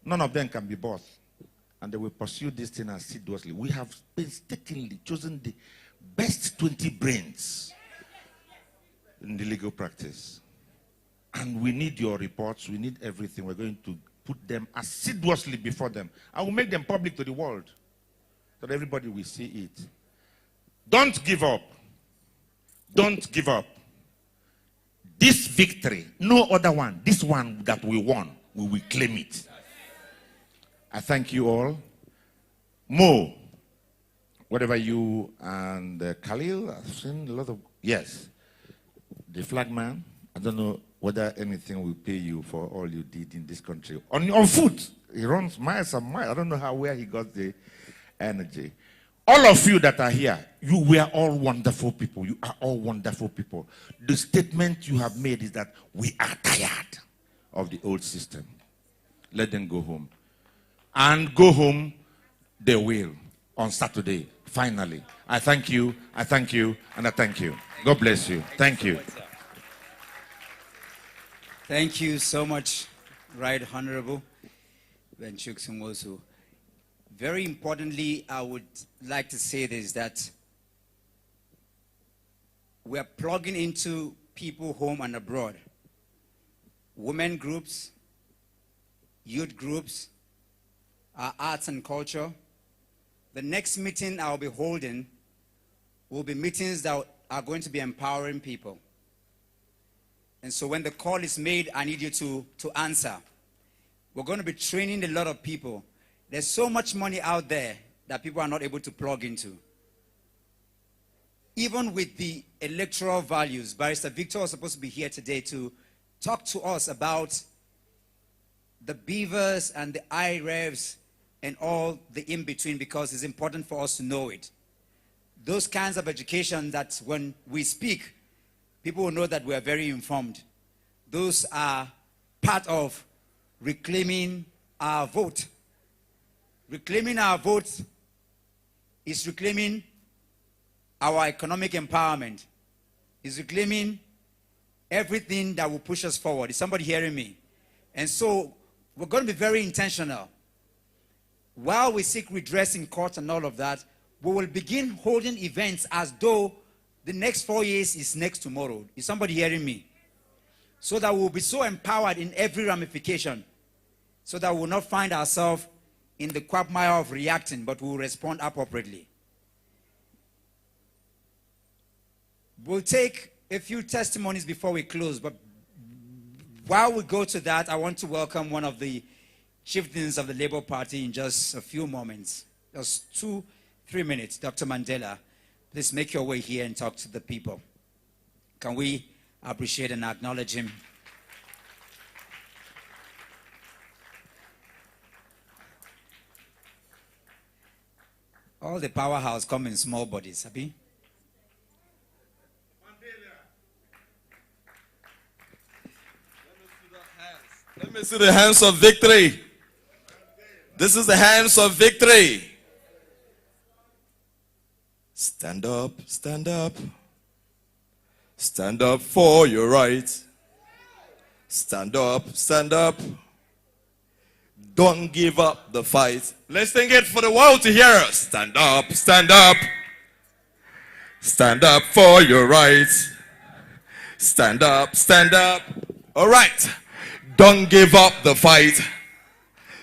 None of them can be boss, and they will pursue this thing assiduously. We have painstakingly chosen the best 20 brains in the legal practice, and we need your reports. We need everything. We're going to put them assiduously before them. I will make them public to the world so that everybody will see it. Don't give up. Don't give up. This victory, no other one, this one that we won, we will claim it. I thank you all. Mo, whatever you and Khalil, I've seen a lot of, yes, the flag man, I don't know whether anything will pay you for all you did in this country. On foot, he runs miles and miles. I don't know where he got the energy. All of you that are here, you were all wonderful people. You are all wonderful people. The statement you have made is that we are tired of the old system. Let them go home. And go home, they will, on Saturday, finally. I thank you, and I thank you. God bless you. Thank you. Thank you so much, Right Honorable Benchuk Sumosu. Very importantly, I would like to say this, that we are plugging into people home and abroad. Women groups, youth groups, our arts and culture. The next meeting I'll be holding will be meetings that are going to be empowering people. And so when the call is made, I need you to answer. We're going to be training a lot of people. There's so much money out there that people are not able to plug into. Even with the electoral values, Barrister Victor was supposed to be here today to talk to us about the beavers and the IREVs and all the in-between, because it's important for us to know it. Those kinds of education that when we speak, people will know that we are very informed. Those are part of reclaiming our vote. Reclaiming our vote is reclaiming our economic empowerment. Is reclaiming everything that will push us forward. Is somebody hearing me? And so we're going to be very intentional. While we seek redress in court and all of that, we will begin holding events as though the next 4 years is next tomorrow. Is somebody hearing me? So that we'll be so empowered in every ramification, so that we will not find ourselves in the quagmire of reacting, but we will respond appropriately. We'll take a few testimonies before we close, but while we go to that, I want to welcome one of the chieftains of the Labour Party in just a few moments. Just 2-3 minutes. Dr. Mandela, please make your way here and talk to the people. Can we appreciate and acknowledge him? All the powerhouse come in small bodies, Abi. Let me see the hands of victory. This is the hands of victory. Stand up, stand up. Stand up for your rights. Stand up, stand up. Don't give up the fight. Let's sing it for the world to hear us. Stand up, stand up. Stand up for your rights. Stand up, stand up. All right. Don't give up the fight.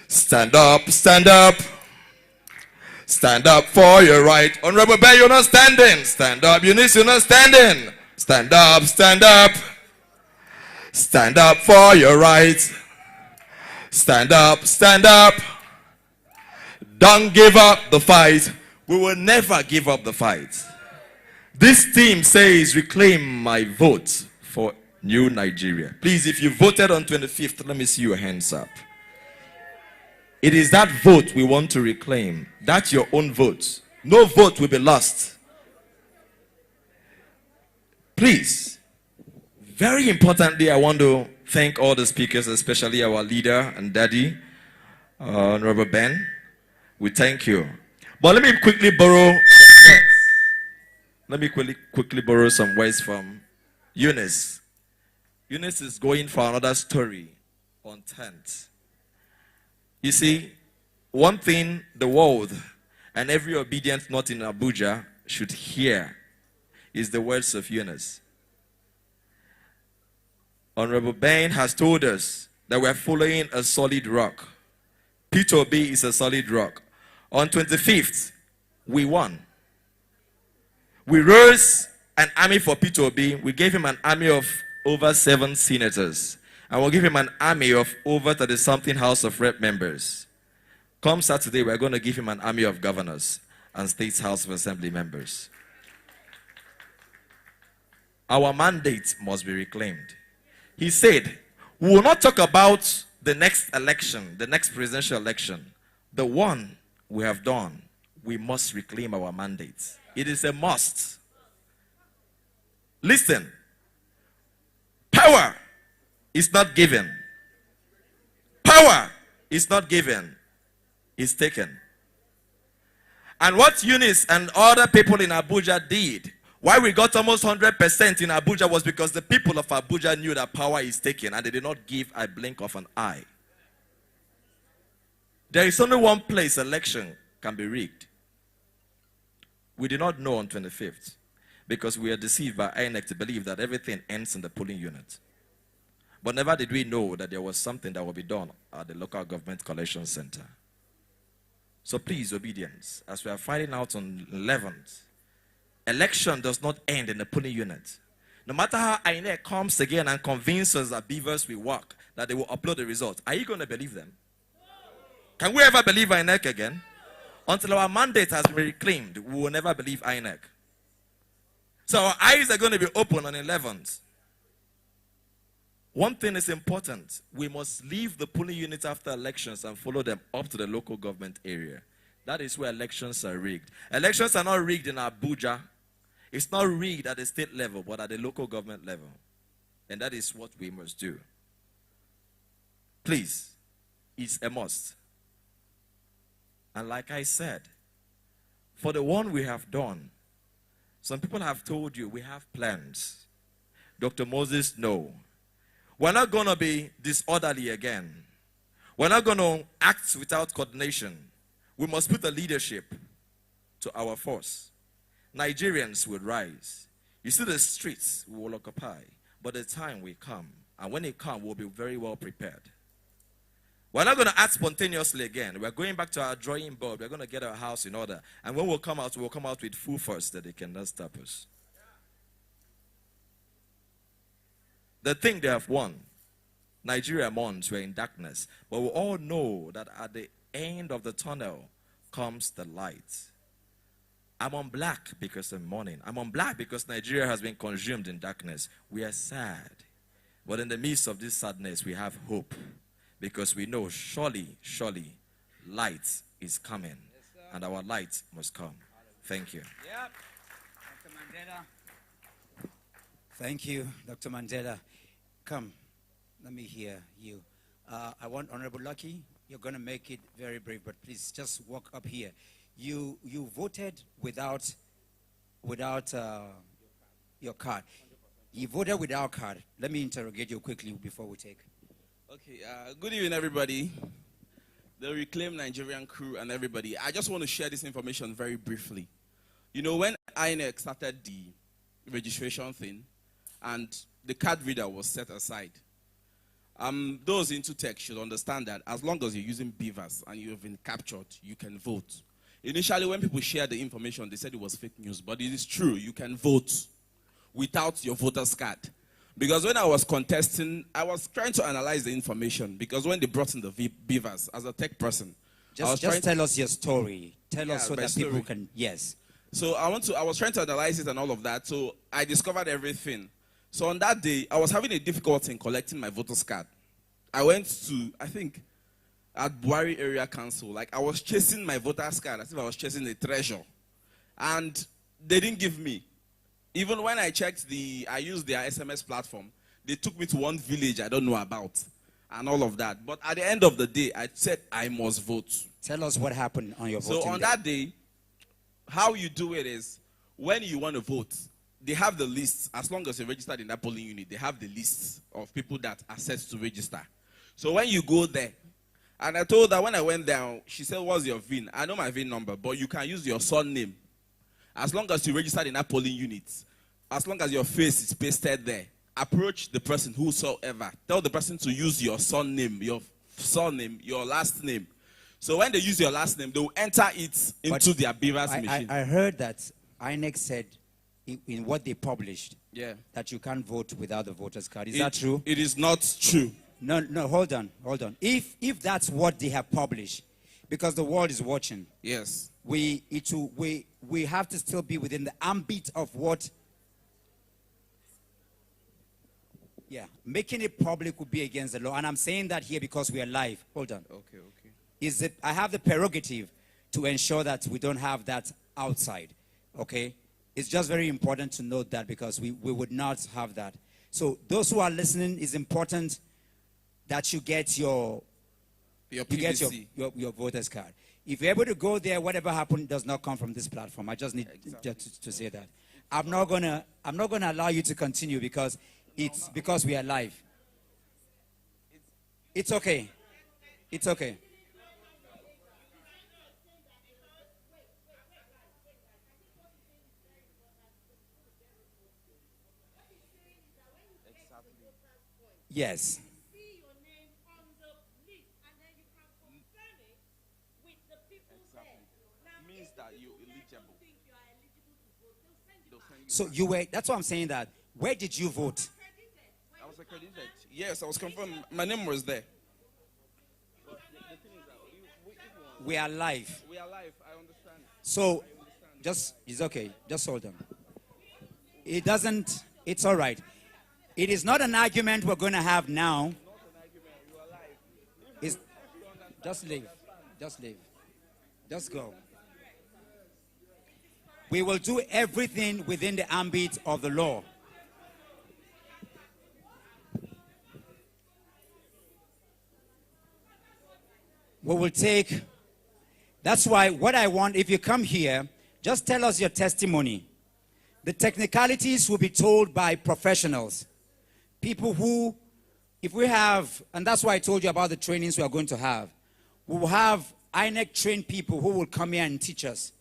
Stand up, stand up. Stand up for your right. Honorable Bear, you're not standing. Stand up. Eunice, you're not standing. Stand up, stand up. Stand up for your rights. Stand up, stand up. Don't give up the fight. We will never give up the fight. This team says reclaim my vote for New Nigeria. Please, if you voted on 25th, let me see your hands up. It is that vote we want to reclaim. That's your own vote. No vote will be lost. Please, very importantly, I want to thank all the speakers, especially our leader and daddy, Honorable Ben. We thank you. But let me quickly borrow some words. Let me quickly borrow some words from Eunice. Eunice is going for another story on 10th. You see, one thing the world and every obedient not in Abuja should hear is the words of Eunice. Honorable Ben has told us that we are following a solid rock. P2B is a solid rock. On 25th, we won. We rose an army for P2B. We gave him an army of over 7 senators. And we'll give him an army of over 30-something House of Rep members. Come Saturday, we're going to give him an army of governors and State House of Assembly members. Our mandate must be reclaimed. He said, we will not talk about the next election, the next presidential election. The one we have done, we must reclaim our mandate. It is a must. Listen, power is not given. Power is not given. It's taken. And what Eunice and other people in Abuja did, why we got almost 100% in Abuja, was because the people of Abuja knew that power is taken and they did not give a blink of an eye. There is only one place election can be rigged. We did not know on 25th because we were deceived by INEC to believe that everything ends in the polling unit. But never did we know that there was something that will be done at the local government collection center. So please, obedience, as we are finding out on 11th, election does not end in the polling unit. No matter how INEC comes again and convinces that beavers will work, that they will upload the results, are you going to believe them? Can we ever believe INEC again? Until our mandate has been reclaimed, we will never believe INEC. So our eyes are going to be open on 11th. One thing is important. We must leave the polling units after elections and follow them up to the local government area. That is where elections are rigged. Elections are not rigged in Abuja. It's not rigged at the state level, but at the local government level. And that is what we must do. Please, it's a must. And like I said, for the one we have done, some people have told you we have plans. Dr. Moses, no. We're not going to be disorderly again. We're not going to act without coordination. We must put a leadership to our force. Nigerians will rise. You see the streets we will occupy, but the time will come. And when it comes, we'll be very well prepared. We're not going to act spontaneously again. We're going back to our drawing board. We're going to get our house in order. And when we'll come out with full force that they cannot stop us. The thing they have won. Nigeria mourns, we're in darkness. But we all know that at the end of the tunnel comes the light. I'm on black because of mourning. I'm on black because Nigeria has been consumed in darkness. We are sad. But in the midst of this sadness, we have hope. Because we know surely, surely, light is coming. Yes, and our light must come. Thank you. Yep. Dr. Mandela. Thank you, Dr. Mandela. Come, let me hear you. I want Honorable Lucky. You're going to make it very brave, but please just walk up here. You voted without your card. You voted without card. Let me interrogate you quickly before we take. Okay, good evening, everybody. The Reclaim Nigerian crew and everybody. I just want to share this information very briefly. You know, when INEC started the registration thing and the card reader was set aside, those into tech should understand that as long as you're using beavers and you've been captured, you can vote. Initially, when people shared the information, they said it was fake news, but it is true. You can vote without your voter's card. Because when I was contesting, I was trying to analyze the information. Because when they brought in the beavers, as a tech person, just tell us your story. Tell us so that story. People can, yes. So I was trying to analyze it and all of that. So I discovered everything. So on that day, I was having a difficulty in collecting my voter's card. I went to, I think, at Buhari Area Council. Like I was chasing my voter's card as if I was chasing a treasure. And they didn't give me. Even when I checked I used their SMS platform, They took me to one village I don't know about and all of that. But at the end of the day, I said I must vote. Tell us what happened on your voting So on day. that day, how you do it is, when you want to vote, they have the list. As long as you're registered in that polling unit, they have the list of people that are set to register. So when you go there, and I told her when I went down, she said, what's your VIN? I know my VIN number, but you can use your son name. As long as you're registered in that polling unit, as long as your face is pasted there, approach the person whosoever. Tell the person to use your son name, your surname, your last name. So when they use your last name, they will enter it into their beaver's machine. I heard that INEC said in what they published, Yeah. that you can't vote without the voter's card. Is that true? It is not true. No, hold on. If that's what they have published, because the world is watching, Yes. we have to still be within the ambit of what. Yeah, making it public would be against the law, and I'm saying that here because we are live. Hold on. Okay. I have the prerogative to ensure that we don't have that outside. Okay, it's just very important to note that because we would not have that. So those who are listening, it's important that you get your voter's card. If you're able to go there, whatever happened does not come from this platform. I just need to say that. I'm not gonna allow you to continue because we are live. It's okay. It's okay. Yes. Means that you're eligible. So that's why I'm saying that. Where did you vote? I was accredited. Yes, I was confirmed. My name was there. We are live. We are live. I understand. So, it's okay. Just hold on. It's all right. It is not an argument we're going to have now. Just leave. Just go. We will do everything within the ambit of the law. We will take. That's why what I want, if you come here, just tell us your testimony. The technicalities will be told by professionals. People who, if we have, and that's why I told you about the trainings we are going to have. We will have INEC trained people who will come here and teach us.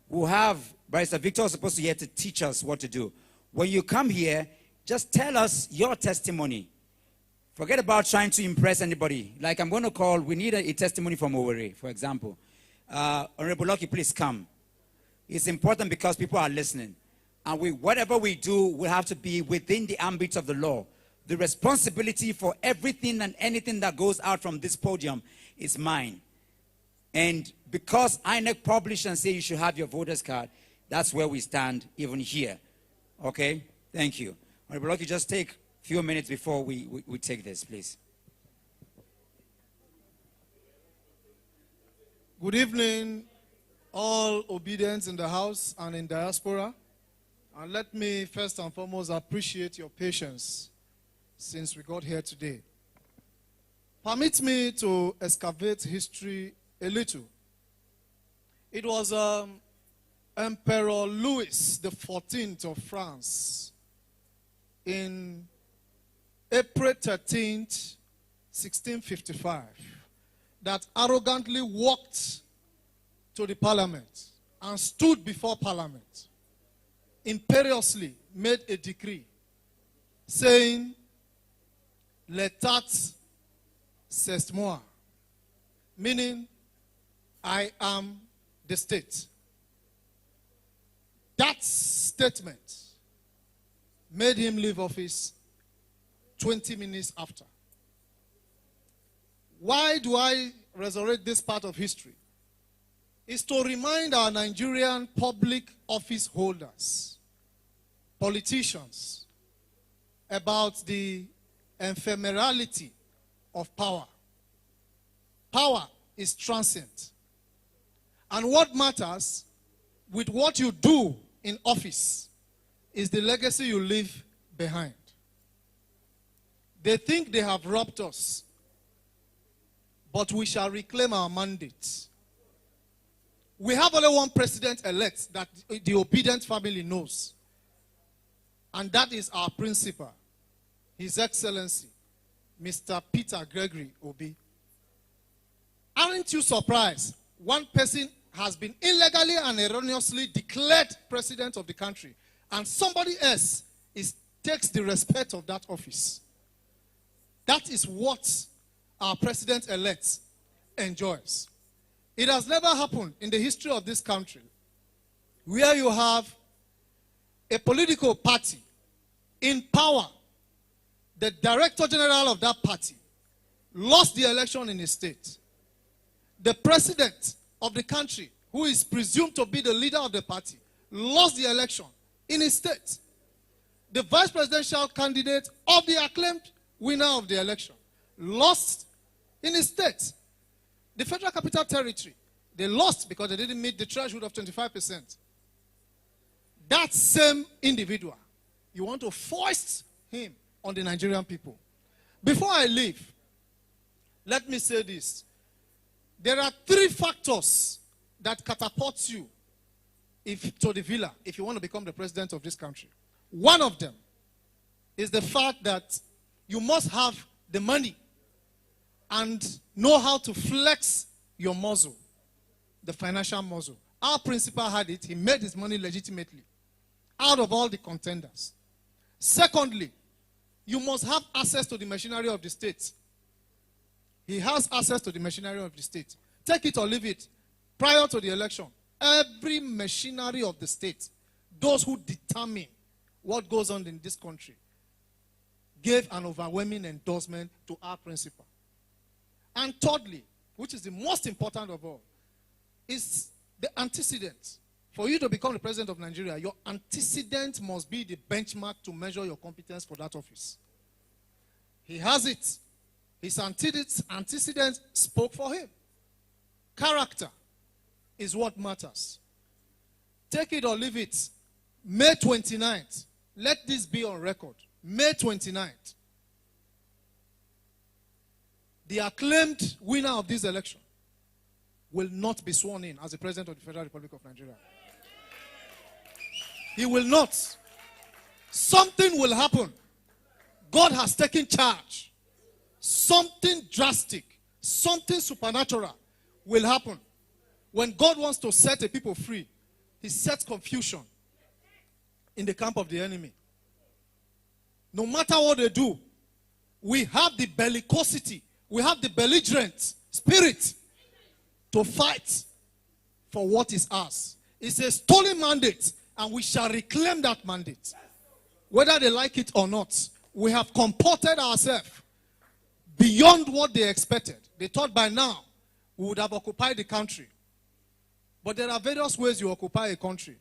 We'll have, Barrister Victor is supposed to be here to teach us what to do. When you come here, just tell us your testimony. Forget about trying to impress anybody. Like I'm going to call, we need a testimony from Owerri, for example. Honorable Lucky, please come. It's important because people are listening. And whatever we do will have to be within the ambit of the law. The responsibility for everything and anything that goes out from this podium is mine. And because INEC published and say you should have your voter's card, that's where we stand even here. Okay? Thank you. Honorable Lucky, just take a few minutes before we take this, please. Good evening, all obedients in the house and in diaspora. And let me first and foremost appreciate your patience since we got here today. Permit me to excavate history a little. It was Emperor Louis XIV of France in April 13th, 1655, that arrogantly walked to the parliament and stood before parliament, imperiously made a decree saying, "L'État c'est moi," meaning, I am the state. That statement made him leave office 20 minutes after. Why do I resurrect this part of history? It's to remind our Nigerian public office holders, politicians, about the ephemerality of power. Power is transient. And what matters with what you do in office is the legacy you leave behind. They think they have robbed us, but we shall reclaim our mandate. We have only one president-elect that the obedient family knows, and that is our principal, His Excellency, Mr. Peter Gregory Obi. Aren't you surprised? One person has been illegally and erroneously declared president of the country, and somebody else takes the respect of that office. That is what our president-elect enjoys. It has never happened in the history of this country where you have a political party in power. The director general of that party lost the election in his state. The president of the country, who is presumed to be the leader of the party, lost the election in his state. The vice presidential candidate of the acclaimed winner of the election lost in his state. The Federal Capital Territory, they lost because they didn't meet the threshold of 25%. That same individual, you want to foist him on the Nigerian people. Before I leave, let me say this. There are 3 factors that catapult you to the villa if you want to become the president of this country. One of them is the fact that you must have the money and know how to flex your muscle, the financial muscle. Our principal had it. He made his money legitimately out of all the contenders. Secondly, you must have access to the machinery of the state. He has access to the machinery of the state. Take it or leave it. Prior to the election, every machinery of the state, those who determine what goes on in this country, gave an overwhelming endorsement to our principal. And thirdly, which is the most important of all, is the antecedent. For you to become the president of Nigeria, your antecedent must be the benchmark to measure your competence for that office. He has it. His antecedent spoke for him. Character is what matters. Take it or leave it. May 29th. Let this be on record. May 29th. The acclaimed winner of this election will not be sworn in as the president of the Federal Republic of Nigeria. He will not. Something will happen. God has taken charge. Something drastic, something supernatural will happen. When God wants to set a people free, he sets confusion in the camp of the enemy. No matter what they do, we have the bellicosity, we have the belligerent spirit to fight for what is ours. It's a stolen mandate, and we shall reclaim that mandate. Whether they like it or not, we have comported ourselves beyond what they expected. They thought by now we would have occupied the country. But there are various ways you occupy a country.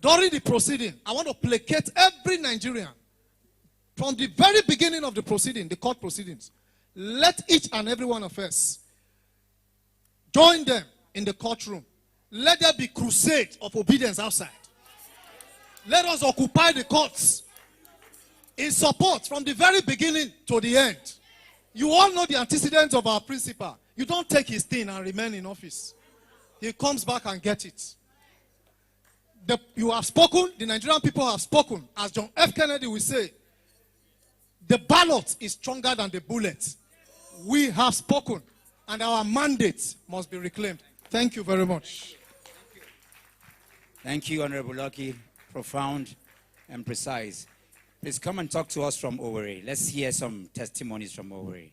During the proceeding, I want to placate every Nigerian. From the very beginning of the proceeding, the court proceedings, let each and every one of us join them in the courtroom. Let there be crusade of obedience outside. Let us occupy the courts in support from the very beginning to the end. You all know the antecedents of our principal. You don't take his thing and remain in office. He comes back and gets it. You have spoken, the Nigerian people have spoken. As John F. Kennedy will say, the ballot is stronger than the bullet. We have spoken, and our mandate must be reclaimed. Thank you very much. Thank you, Honorable Lucky. Profound and precise. Please come and talk to us from Owerri. Let's hear some testimonies from Owerri.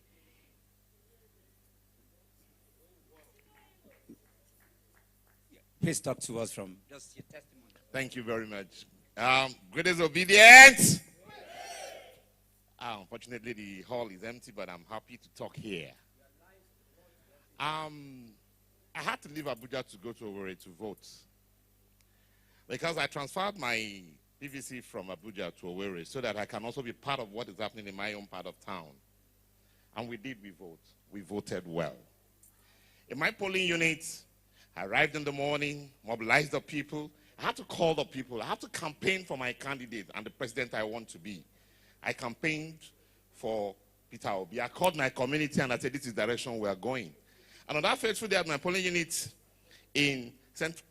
Please talk to us from just your testimony. Thank you very much. Greatest obedience. Unfortunately, the hall is empty, but I'm happy to talk here. I had to leave Abuja to go to Owerri to vote because I transferred my PVC from Abuja to Owerri so that I can also be part of what is happening in my own part of town. And we vote. We voted well. In my polling unit, I arrived in the morning, mobilized the people. I had to call the people. I had to campaign for my candidate and the president I want to be. I campaigned for Peter Obi. I called my community and I said, this is the direction we are going. And on that fateful day at my polling unit in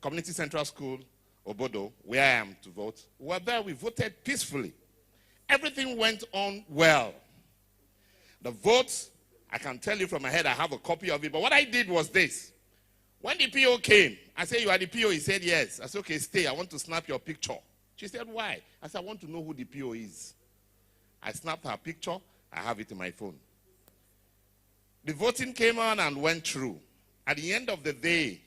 Community Central School, Obodo, where I am to vote, we were there, we voted peacefully. Everything went on well. The votes, I can tell you from my head, I have a copy of it, but what I did was this. When the PO came, I said, you are the PO? He said, yes. I said, okay, stay, I want to snap your picture. She said, why? I said, I want to know who the PO is. I snapped her picture, I have it in my phone. The voting came on and went through. At the end of the day,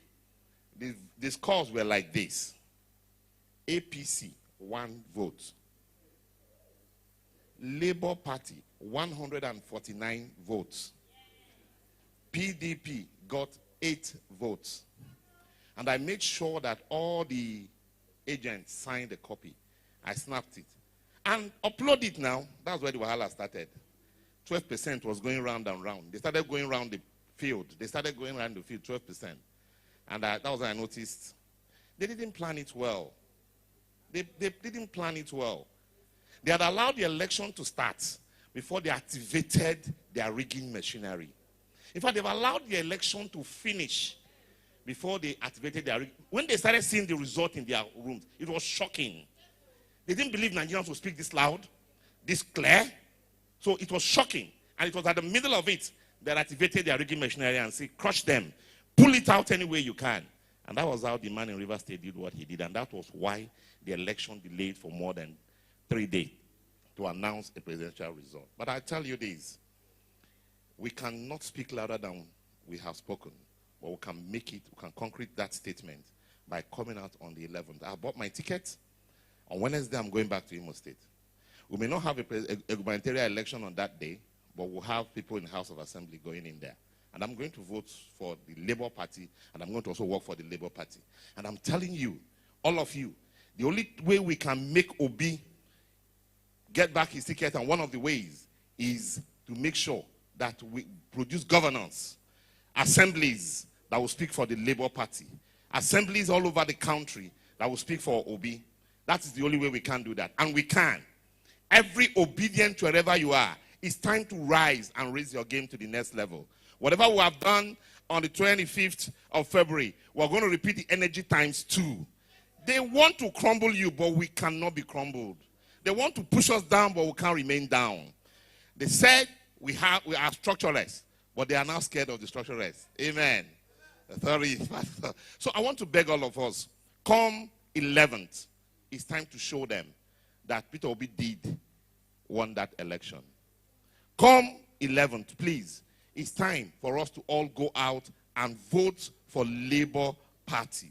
the scores were like this. APC, 1 vote. Labour Party, 149 votes. PDP got 8 votes. And I made sure that all the agents signed a copy. I snapped it. And upload it now. That's where the wahala started. 12% was going round and round. They started going around the field. 12%. And that was when I noticed. They didn't plan it well. They didn't plan it well. They had allowed the election to start before they activated their rigging machinery. In fact, they've allowed the election to finish before they activated their rigging. When they started seeing the result in their rooms, it was shocking. They didn't believe Nigerians would speak this loud, this clear. So it was shocking. And it was at the middle of it that activated their rigging machinery and said, crush them. Pull it out any way you can. And that was how the man in River State did what he did. And that was why the election delayed for more than 3 days to announce a presidential result. But I tell you this, we cannot speak louder than we have spoken, but we can make it, we can concrete that statement by coming out on the 11th. I bought my ticket. On Wednesday, I'm going back to Imo State. We may not have a gubernatorial election on that day, but we'll have people in the House of Assembly going in there. And I'm going to vote for the Labour Party, and I'm going to also work for the Labour Party. And I'm telling you, all of you, the only way we can make Obi get back his ticket, and one of the ways is to make sure that we produce governance, assemblies that will speak for the Labour Party, assemblies all over the country that will speak for Obi. That is the only way we can do that. And we can. Every obedient wherever you are, it's time to rise and raise your game to the next level. Whatever we have done on the 25th of February, we're going to repeat the energy times 2. They want to crumble you, but we cannot be crumbled. They want to push us down, but we can't remain down. They said we are structureless, but they are now scared of the structureless. Amen. Sorry. So I want to beg all of us, come 11th, it's time to show them that Peter Obi won that election. Come 11th, please. It's time for us to all go out and vote for Labour Party.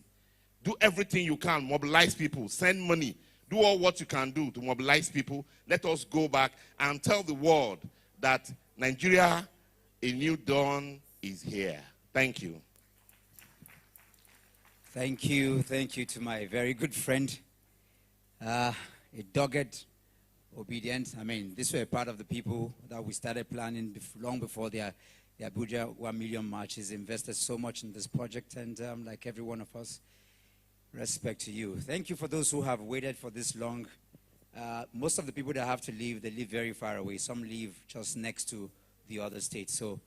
Do everything you can. Mobilize people. Send money. Do all what you can do to mobilize people. Let us go back and tell the world that Nigeria, a new dawn, is here. Thank you. Thank you to my very good friend, a dogged, obedient. I mean, these were part of the people that we started planning long before the Abuja 1 million marches. Invested so much in this project, and like every one of us, respect to you. Thank you for those who have waited for this long. Most of the people that have to leave, they live very far away. Some live just next to the other states. So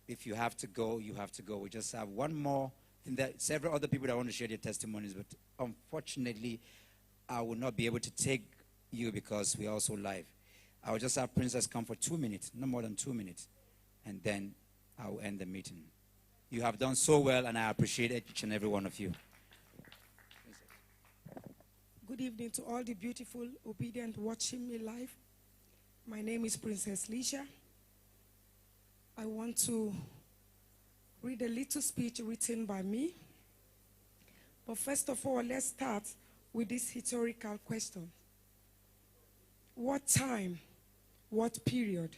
if you have to go, you have to go. We just have one more thing, that several other people that want to share their testimonies, but unfortunately, I will not be able to take you because we are also live. I will just have Princess come for 2 minutes, no more than 2 minutes, and then I will end the meeting. You have done so well, and I appreciate each and every one of you. Good evening to all the beautiful, obedient watching me live. My name is Princess Lisha. I want to read a little speech written by me. But first of all, let's start with this historical question. What time, what period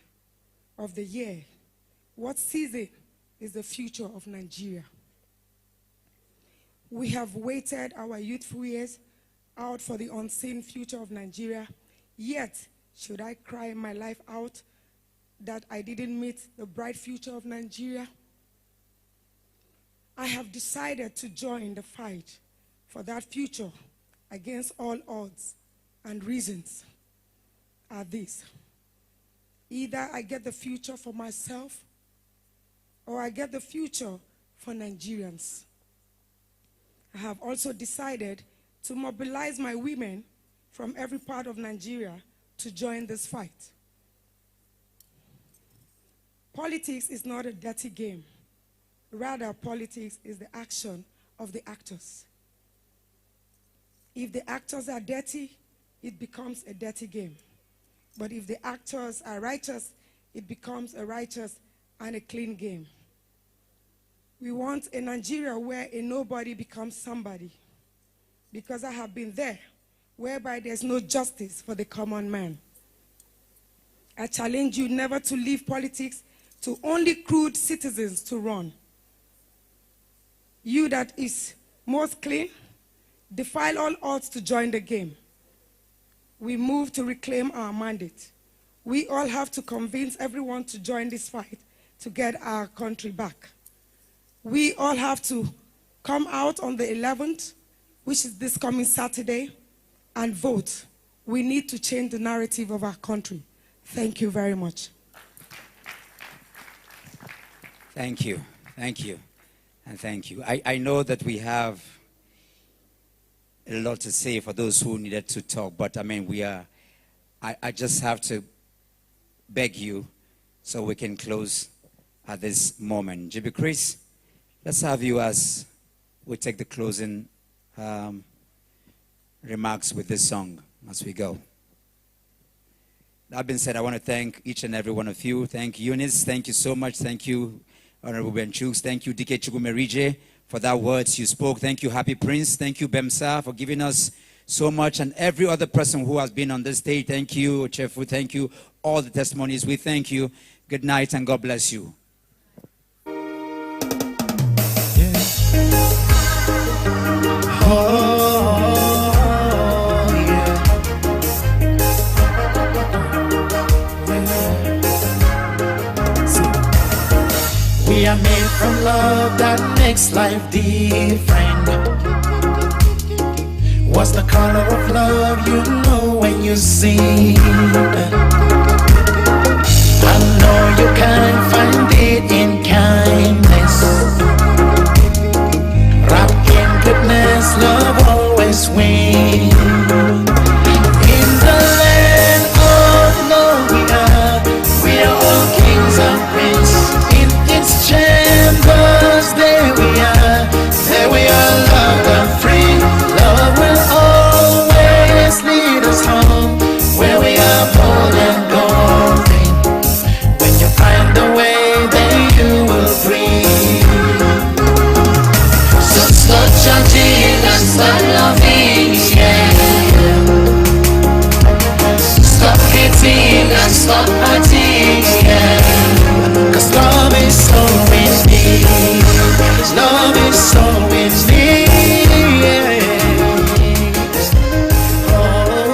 of the year, what season is the future of Nigeria? We have waited our youthful years out for the unseen future of Nigeria, yet should I cry my life out that I didn't meet the bright future of Nigeria? I have decided to join the fight for that future against all odds, and reasons are these. Either I get the future for myself or I get the future for Nigerians. I have also decided to mobilize my women from every part of Nigeria to join this fight. Politics is not a dirty game. Rather, politics is the action of the actors. If the actors are dirty, it becomes a dirty game. But if the actors are righteous, it becomes a righteous and a clean game. We want a Nigeria where a nobody becomes somebody. Because I have been there, whereby there's no justice for the common man. I challenge you never to leave politics to only crude citizens to run. You that is most clean, defile all odds to join the game. We move to reclaim our mandate. We all have to convince everyone to join this fight to get our country back. We all have to come out on the 11th, which is this coming Saturday, and vote. We need to change the narrative of our country. Thank you very much. Thank you, and thank you. I know that we have a lot to say for those who needed to talk, but I mean, I just have to beg you so we can close at this moment. GB Chris, let's have you as we take the closing remarks with this song as we go. That being said, I want to thank each and every one of you. Thank Eunice, thank you so much. Thank you, Honorable Benchus. Thank you, DK Chugumerije, for that words you spoke. Thank you, Happy Prince. Thank you, Bemsa, for giving us so much. And every other person who has been on this stage, thank you, Chefu. Thank you, all the testimonies. We thank you. Good night and God bless you. We are made from love that makes life different. What's the color of love? You know when you see it. I know you can find it in kindness. Wrapped in goodness, love always wins. In the land of love we are all kings and princes. Chambers, there we are, loved and free. Love will always lead us home, where we are bold and golden. When you find the way, then you will breathe. So stop judging and start loving, yeah. Stop hating and stop hurting, yeah. 'Cause love is so in me. Love is so in me. Oh,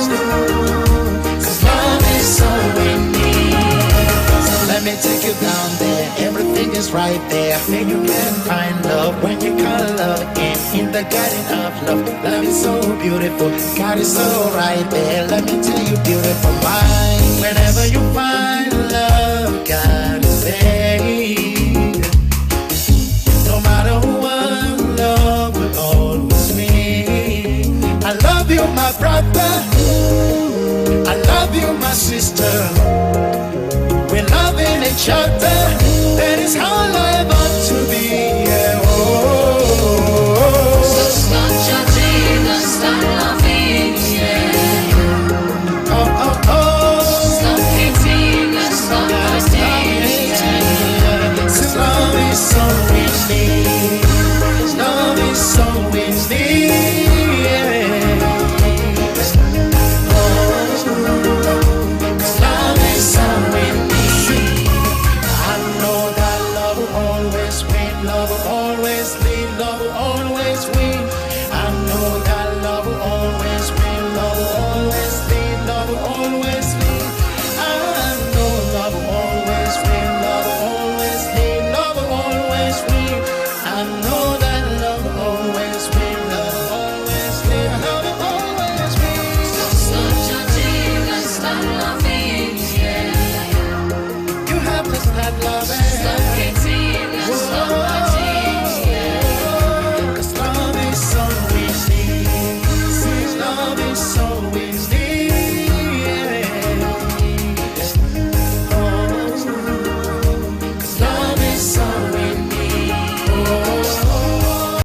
'cause love is so in me. So let me take you down there. Everything is right there. You can find love when you call love in the garden of love. Love is so beautiful. God is so right there. Let me tell you, beautiful mind. Whenever you find love, God is there. No matter what, love will always win. I love you, my brother. I love you, my sister. We're loving each other. That is how life